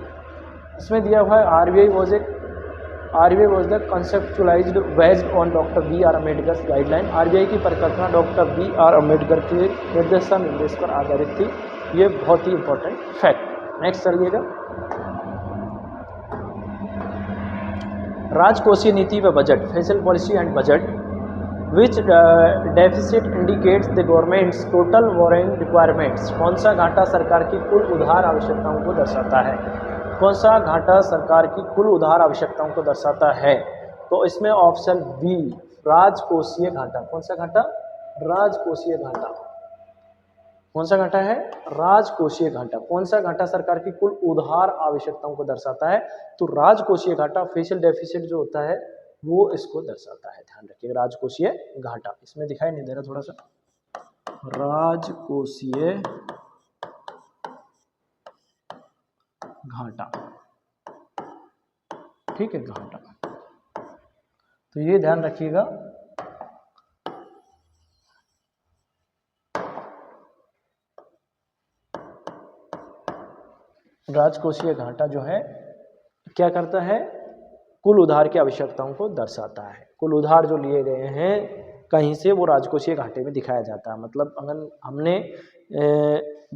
इसमें दिया हुआ है RBI was the conceptualized based on doctor B R Ambedkar guideline, RBI की परिकल्पना डॉक्टर बी आर अम्बेडकर के निर्देशा निर्देश पर आधारित थी। ये बहुत ही इंपॉर्टेंट फैक्ट। नेक्स्ट चलिएगा, राजकोषीय नीति व budget, financial policy and budget, which deficit indicates the governments total borrowing requirements, कौन सा घाटा सरकार की कुल उधार आवश्यकताओं को दर्शाता है, कौन सा घाटा सरकार की कुल उधार आवश्यकताओं को दर्शाता है। तो इसमें ऑप्शन बी राजकोषीय घाटा, कौन सा घाटा, राजकोषीय घाटा, कौन सा घाटा है, राजकोषीय घाटा। कौन सा घाटा सरकार की कुल उधार आवश्यकताओं को दर्शाता है, तो राजकोषीय घाटा, फेशियल डेफिसिट जो होता है वो इसको दर्शाता है, ध्यान रखिएगा। राजकोषीय घाटा इसमें दिखाई नहीं दे रहा, थोड़ा सा, राजकोषीय घाटा, ठीक है, घाटा। तो ये ध्यान रखिएगा। राजकोषीय घाटा जो है क्या करता है, कुल उधार की आवश्यकताओं को दर्शाता है। कुल उधार जो लिए गए हैं कहीं से, वो राजकोषीय घाटे में दिखाया जाता है। मतलब अगर हमने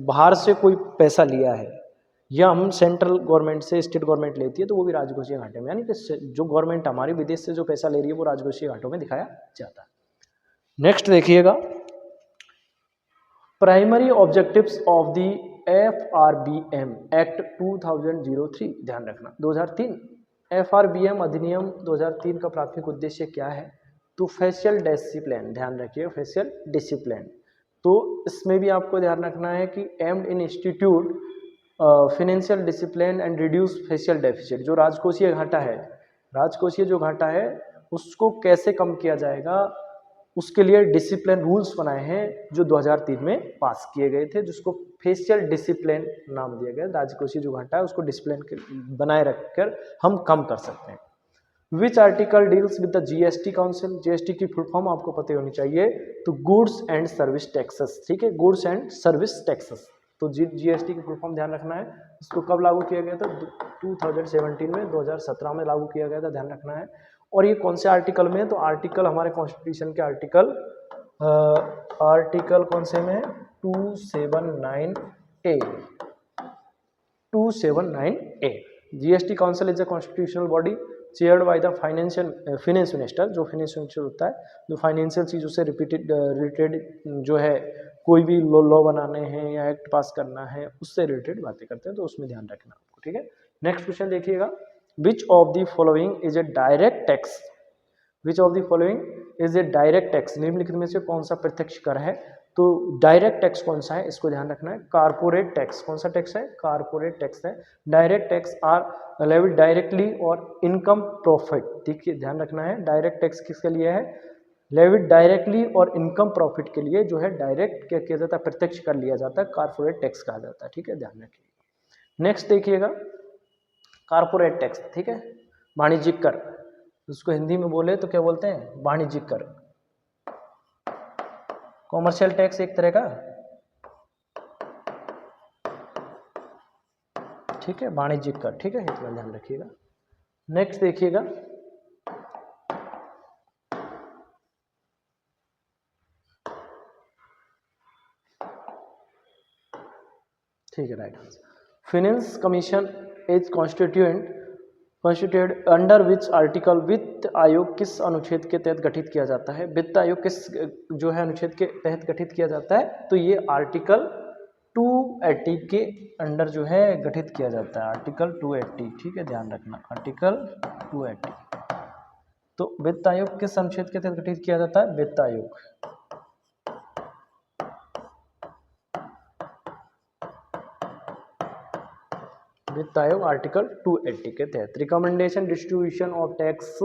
बाहर से कोई पैसा लिया है या हम सेंट्रल गवर्नमेंट से, स्टेट गवर्नमेंट लेती है, तो वो भी राजकोषीय घाटे में, यानी कि जो गवर्नमेंट हमारी विदेश से जो पैसा ले रही है वो राजकोषीय घाटों में दिखाया जाता है। नेक्स्ट देखिएगा, primary objectives of the FRBM act 2003, ध्यान रखना 2003, FRBM अधिनियम 2003 का प्राथमिक उद्देश्य क्या है, तो फेशियल डिसिप्लिन, ध्यान रखिए, फेशियल डिसिप्लिन। तो इसमें भी आपको ध्यान रखना है कि aimed in institute financial discipline and reduce facial deficit, जो राजकोषीय घाटा है राजकोषीय जो घाटा है उसको कैसे कम किया जाएगा, उसके लिए डिसिप्लिन रूल्स बनाए हैं जो 2003 में पास किए गए थे, जिसको फेशियल डिसिप्लिन नाम दिया गया। राजकोषीय जो घाटा है उसको डिसिप्लिन बनाए रखकर हम कम कर सकते हैं। Which article deals with the GST council, GST की फुल फॉर्म आपको पता होनी चाहिए, तो गुड्स एंड सर्विस टैक्सेस, ठीक है, गुड्स एंड सर्विस टैक्सेस। तो जीएसटी की फुल फॉर्म ध्यान रखना है। इसको कब लागू किया गया था, 2017 में, 2017 में लागू किया गया था, ध्यान रखना है। और ये कौन से आर्टिकल में है, तो आर्टिकल हमारे कॉन्स्टिट्यूशन के आर्टिकल कौन से में, 279A, 279A। GST council is a constitutional body chaired by the finance minister, जो फाइनेंस मिनिस्टर होता है, जो फाइनेंशियल चीज़ों से रिलेटेड जो है कोई भी लॉ बनाने हैं या एक्ट पास करना है उससे रिलेटेड बातें करते हैं, तो उसमें ध्यान रखना आपको, ठीक है। नेक्स्ट क्वेश्चन देखिएगा, which of the following is a direct tax, which of the following is a direct tax, निम्नलिखित में से कौन सा प्रत्यक्ष कर है, तो डायरेक्ट टैक्स कौन सा है, इसको ध्यान रखना है। कारपोरेट टैक्स, कौन सा टैक्स है, कारपोरेट टैक्स है। Direct tax are levied directly और इनकम प्रॉफिट, देखिए ध्यान रखना है, डायरेक्ट टैक्स किसके लिए है, लेविड डायरेक्टली और इनकम प्रॉफिट के लिए जो है डायरेक्ट क्या किया जाता है, प्रत्यक्ष कर लिया जाता है, कारपोरेट टैक्स कहा जाता है, ठीक है, ध्यान रखिए। नेक्स्ट देखिएगा कारपोरेट टैक्स, ठीक है, वाणिज्यिक कर, उसको हिंदी में बोले तो क्या बोलते हैं, वाणिज्यिक कर। कॉमर्शियल टैक्स एक तरह का, ठीक है, वाणिज्यिक कर, ठीक है, इतना ध्यान रखिएगा। नेक्स्ट देखिएगा, ठीक है, right answer. Finance commission is constituted under which article, वित्त आयोग किस अनुच्छेद के तहत गठित किया जाता है, वित्त आयोग किस जो है अनुच्छेद के तहत गठित किया जाता है, तो ये आर्टिकल 280 के अंडर जो है गठित किया जाता है, आर्टिकल 280, ठीक है, ध्यान रखना, आर्टिकल 280। तो वित्त आयोग किस अनुच्छेद के तहत गठित किया जाता है, वित्त आयोग, वित्त आयोग आर्टिकल 280 के तहत। Recommendation distribution of tax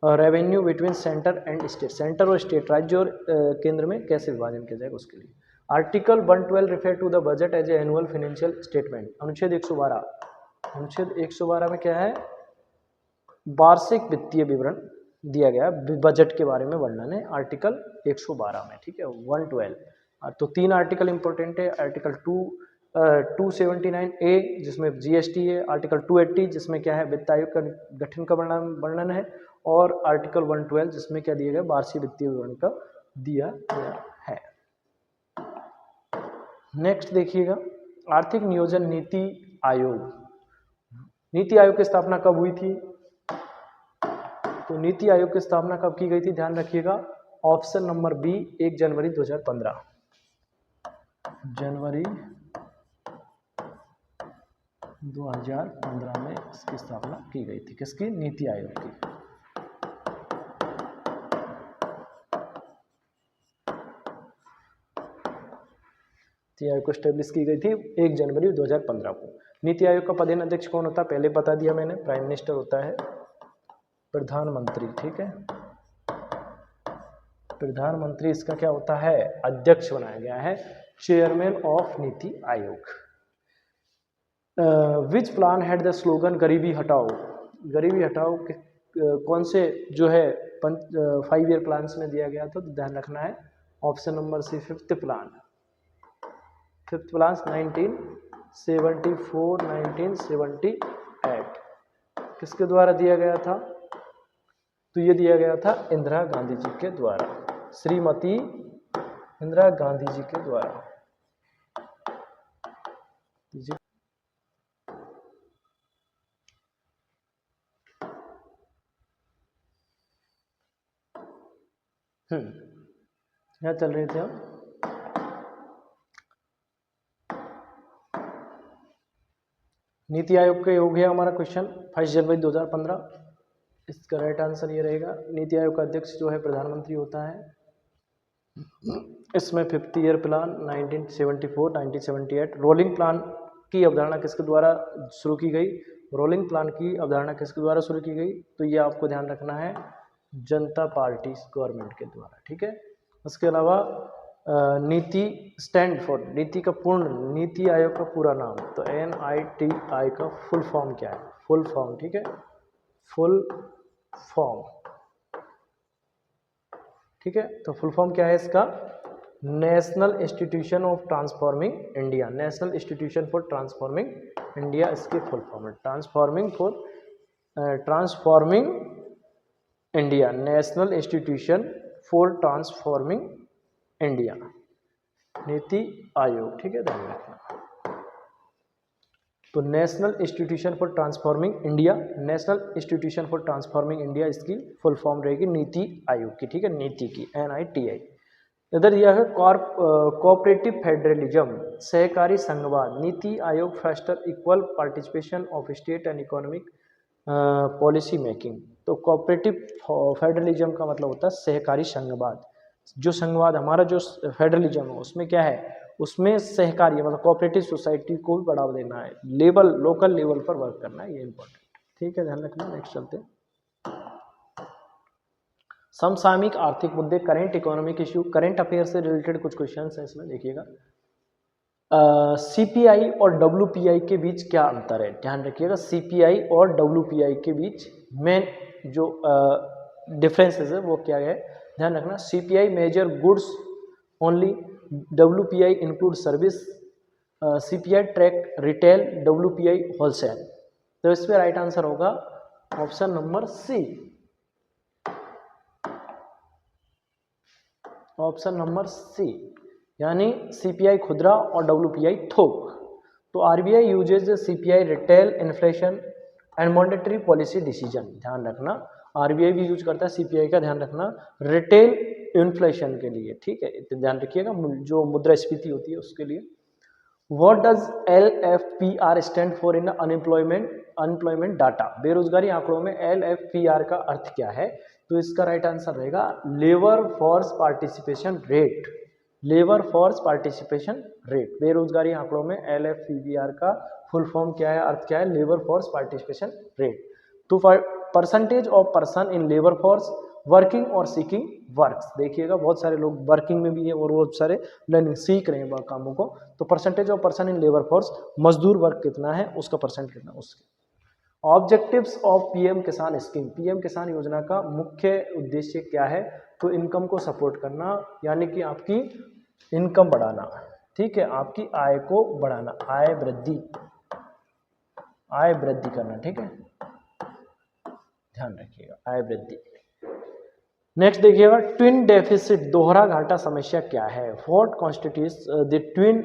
revenue between centre and state, centre और स्टेट, राज्य और केंद्र में कैसे विभाजन किया जाएगा उसके लिए। Article 112 refer to the budget as a annual financial statement, अनुच्छेद 112, अनुच्छेद 112 में क्या है, वार्षिक वित्तीय विवरण दिया गया, बजट के बारे में वर्णन है आर्टिकल 112 में, ठीक है, 112। तो 3 आर्टिकल इंपॉर्टेंट है, आर्टिकल 279A जिसमें जीएसटी है, आर्टिकल 280 जिसमें क्या है, वित्त आयोग का गठन का वर्णन है, और आर्टिकल 112 जिसमें क्या दिया गया, वार्षिक वित्तीय विवरण का दिया गया है। नेक्स्ट देखिएगा, आर्थिक नियोजन नीति आयोग, नीति आयोग की स्थापना कब हुई थी, तो नीति आयोग की स्थापना कब की गई थी, ध्यान रखिएगा, ऑप्शन नंबर बी 1 जनवरी 2015, जनवरी 2015 में इसकी स्थापना की गई थी, किसकी, नीति आयोग की। नीति आयोग को स्टेब्लिश की गई थी 1 जनवरी 2015 को। नीति आयोग का पदेन अध्यक्ष कौन होता है, पहले बता दिया मैंने, प्राइम मिनिस्टर होता है, प्रधानमंत्री, ठीक है, प्रधानमंत्री इसका क्या होता है, अध्यक्ष बनाया गया है, chairman of NITI Aayog. Which plan had the slogan गरीबी हटाओ, गरीबी हटाओ के कौन से जो है 5 ईयर प्लान्स में दिया गया था, तो ध्यान रखना है option number C 5th plan, 5th plan 1974 1978 किसके द्वारा दिया गया था, तो ये दिया गया था इंदिरा गांधी जी के द्वारा, श्रीमती इंदिरा गांधी जी के द्वारा। क्या चल रहे थे हम, नीति आयोग का हो गया हमारा क्वेश्चन 22 जनवरी 2015, इसका राइट आंसर ये रहेगा। नीति आयोग का अध्यक्ष जो है प्रधानमंत्री होता है। इसमें 50 ईयर प्लान 1974 1978 रोलिंग प्लान की अवधारणा किसके द्वारा शुरू की गई, रोलिंग प्लान की अवधारणा किसके द्वारा शुरू की गई, तो ये आपको ध्यान रखना है जनता पार्टी गवर्नमेंट के द्वारा, ठीक है। उसके अलावा नीति स्टैंड फॉर, नीति का पूर्ण, नीति आयोग का पूरा नाम, तो NITI का फुल फॉर्म क्या है, फुल फॉर्म, ठीक है, फुल फॉर्म, ठीक है। तो फुल फॉर्म क्या है इसका, national institution of transforming India, national institution for transforming India इसके फुल फॉर्म है, transforming India, national institution for transforming India, NITI Aayog, ठीक है, ध्यान रखना। तो national institution for transforming India, national institution for transforming India इसकी फुल फॉर्म रहेगी नीति आयोग की, ठीक है, नीति की NITI। इधर यह है कोऑपरेटिव फेडरलिज्म, सहकारी संघवाद, NITI Aayog foster equal participation of state and economic policy making. तो कोऑपरेटिव फेडरलिज्म का मतलब होता है सहकारी संघवाद। जो संघवाद हमारा जो फेडरलिज्म है उसमें क्या है, उसमें सहकारी मतलब कोऑपरेटिव सोसाइटी को भी बढ़ावा देना है, लोकल लेवल पर वर्क करना है, ये इंपॉर्टेंट, ठीक है, ध्यान रखना। नेक्स्ट चलते हैं, समसामयिक आर्थिक मुद्दे, current economic issue, current affair से रिलेटेड कुछ क्वेश्चंस हैं इसमें, देखिएगा। CPI और WPI के बीच क्या अंतर है, ध्यान रखिएगा। CPI और WPI के बीच मेन जो डिफरेंसेस है वो क्या है, ध्यान रखना। CPI major goods only, WPI include service, CPI track retail, WPI wholesale. तो इसमें राइट आंसर होगा option number C, option number C, यानी CPI खुदरा और WPI थोक। तो RBI uses CPI retail inflation and monetary policy decision, ध्यान रखना। RBI भी यूज करता है CPI का, ध्यान रखना, रिटेल इन्फ्लेशन के लिए, ठीक है, तो ध्यान रखिएगा, जो मुद्रास्फीति होती है उसके लिए। What does LFPR stand for in unemployment data, बेरोजगारी आंकड़ों में LFPR का अर्थ क्या है, तो इसका राइट आंसर रहेगा labour force participation rate, labour force participation rate. बेरोजगारी आंकड़ों में LFPR का फुल फॉर्म क्या है, अर्थ क्या है, लेबर फोर्स पार्टिसिपेशन रेट। तो percentage of person in labour force working और सीकिंग वर्क्स, देखिएगा बहुत सारे लोग वर्किंग में भी है और बहुत सारे लर्निंग सीख रहे हैं कामों को। तो percentage of person in labour force, मजदूर वर्ग कितना है उसका परसेंट कितना, उसके। ऑब्जेक्टिव्स ऑफ PM किसान स्कीम, PM किसान योजना का मुख्य उद्देश्य क्या है, तो इनकम को सपोर्ट करना, यानी कि आपकी इनकम बढ़ाना, ठीक है, आपकी आय को बढ़ाना, आय वृद्धि करना, ठीक है, ध्यान रखिएगा, आय वृद्धि। नेक्स्ट देखिएगा, ट्विन डेफिसिट, दोहरा घाटा समस्या क्या है, what constitutes the twin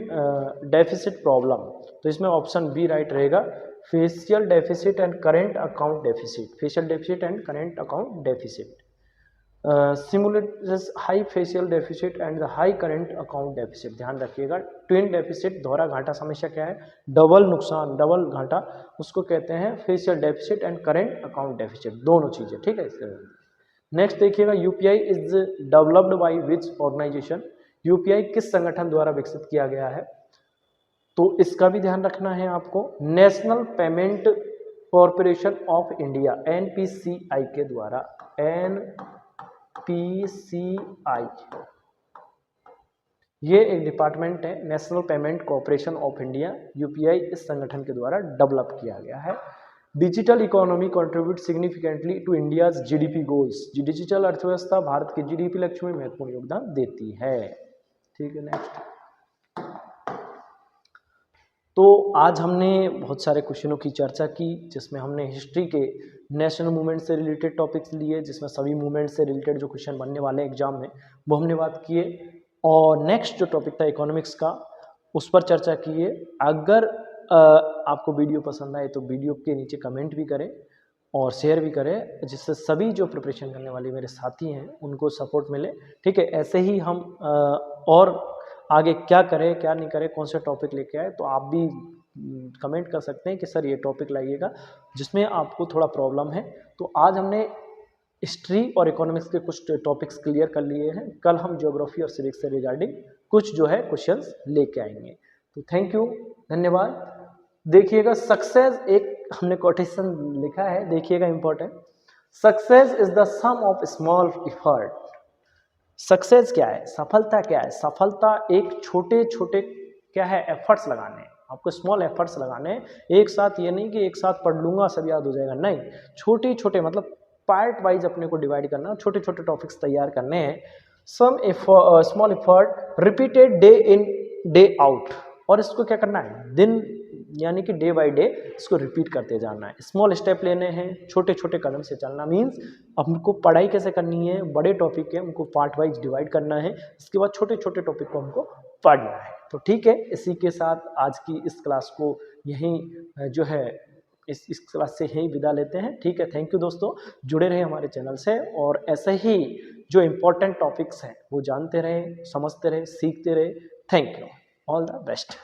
deficit problem, तो इसमें ऑप्शन बी राइट रहेगा, fiscal deficit and current account deficit, fiscal deficit and current account deficit, simulates high fiscal deficit and the high current account deficit, ध्यान रखिएगा। ट्विन डेफिसिट, दोहरा घाटा समस्या क्या है, डबल नुकसान, डबल घाटा, उसको कहते हैं fiscal deficit and current account deficit, दोनों चीजें, ठीक है। नेक्स्ट देखिएगा, UPI is developed by which organisation, UPI किस संगठन द्वारा विकसित किया गया है, तो इसका भी ध्यान रखना है आपको, national payment corporation of India NPCI के द्वारा, NPCI ये एक डिपार्टमेंट है, national payment corporation of India, UPI इस संगठन के द्वारा डेवलप किया गया है। Digital economy contribute significantly to India's GDP goals, digital अर्थव्यवस्था भारत के GDP लक्ष्य में महत्वपूर्ण योगदान देती है, ठीक है। नेक्स्ट, तो आज हमने बहुत सारे क्वेश्चनों की चर्चा की, जिसमें हमने हिस्ट्री के नेशनल मूवमेंट से रिलेटेड टॉपिक्स लिए, जिसमें सभी मूवमेंट से रिलेटेड जो क्वेश्चन बनने वाले एग्जाम में वो हमने बात किए, और नेक्स्ट जो टॉपिक था इकोनॉमिक्स का उस पर चर्चा किए। अगर आपको वीडियो पसंद आए तो वीडियो के नीचे कमेंट भी करें और शेयर भी करें, जिससे सभी जो प्रिपरेशन करने वाले मेरे साथी हैं उनको सपोर्ट मिले, ठीक है। ऐसे ही हम और आगे क्या करें क्या नहीं करें, कौन सा टॉपिक लेके आए, तो आप भी कमेंट कर सकते हैं कि सर ये टॉपिक लाइएगा जिसमें आपको थोड़ा प्रॉब्लम है। तो आज हमने हिस्ट्री और इकोनॉमिक्स के कुछ टॉपिक्स क्लियर कर लिए हैं, कल हम ज्योग्राफी और सिविक्स से रिगार्डिंग कुछ जो है क्वेश्चंस लेके आएंगे। तो थैंक यू, धन्यवाद। देखिएगा सक्सेस, एक हमने कोटेशन लिखा है, देखिएगा important, success is the sum of small effort. Success क्या है, सफलता क्या है, सफलता एक छोटे छोटे क्या है एफर्ट्स लगाने हैं, आपको स्मॉल एफर्ट्स लगाने हैं, एक साथ ये नहीं कि एक साथ पढ़ लूंगा सब याद हो जाएगा, नहीं, छोटे छोटे मतलब पार्ट वाइज अपने को डिवाइड करना, छोटे छोटे टॉपिक्स तैयार करने हैं। Sum small effort repeated day in day out, और इसको क्या करना है दिन यानी कि डे बाय डे इसको रिपीट करते जाना है, स्मॉल स्टेप लेने हैं, छोटे छोटे कदम से चलना, मीन्स हमको पढ़ाई कैसे करनी है, बड़े टॉपिक है उनको पार्ट वाइज डिवाइड करना है, इसके बाद छोटे छोटे टॉपिक को हमको पढ़ना है। तो ठीक है, इसी के साथ आज की इस क्लास को यहीं जो है इस क्लास से यहीं विदा लेते हैं। ठीक है, थैंक यू दोस्तों, जुड़े रहे हमारे चैनल से और ऐसे ही जो इम्पोर्टेंट टॉपिक्स हैं वो जानते रहे, समझते रहे, सीखते रहे। Thank you, all the best.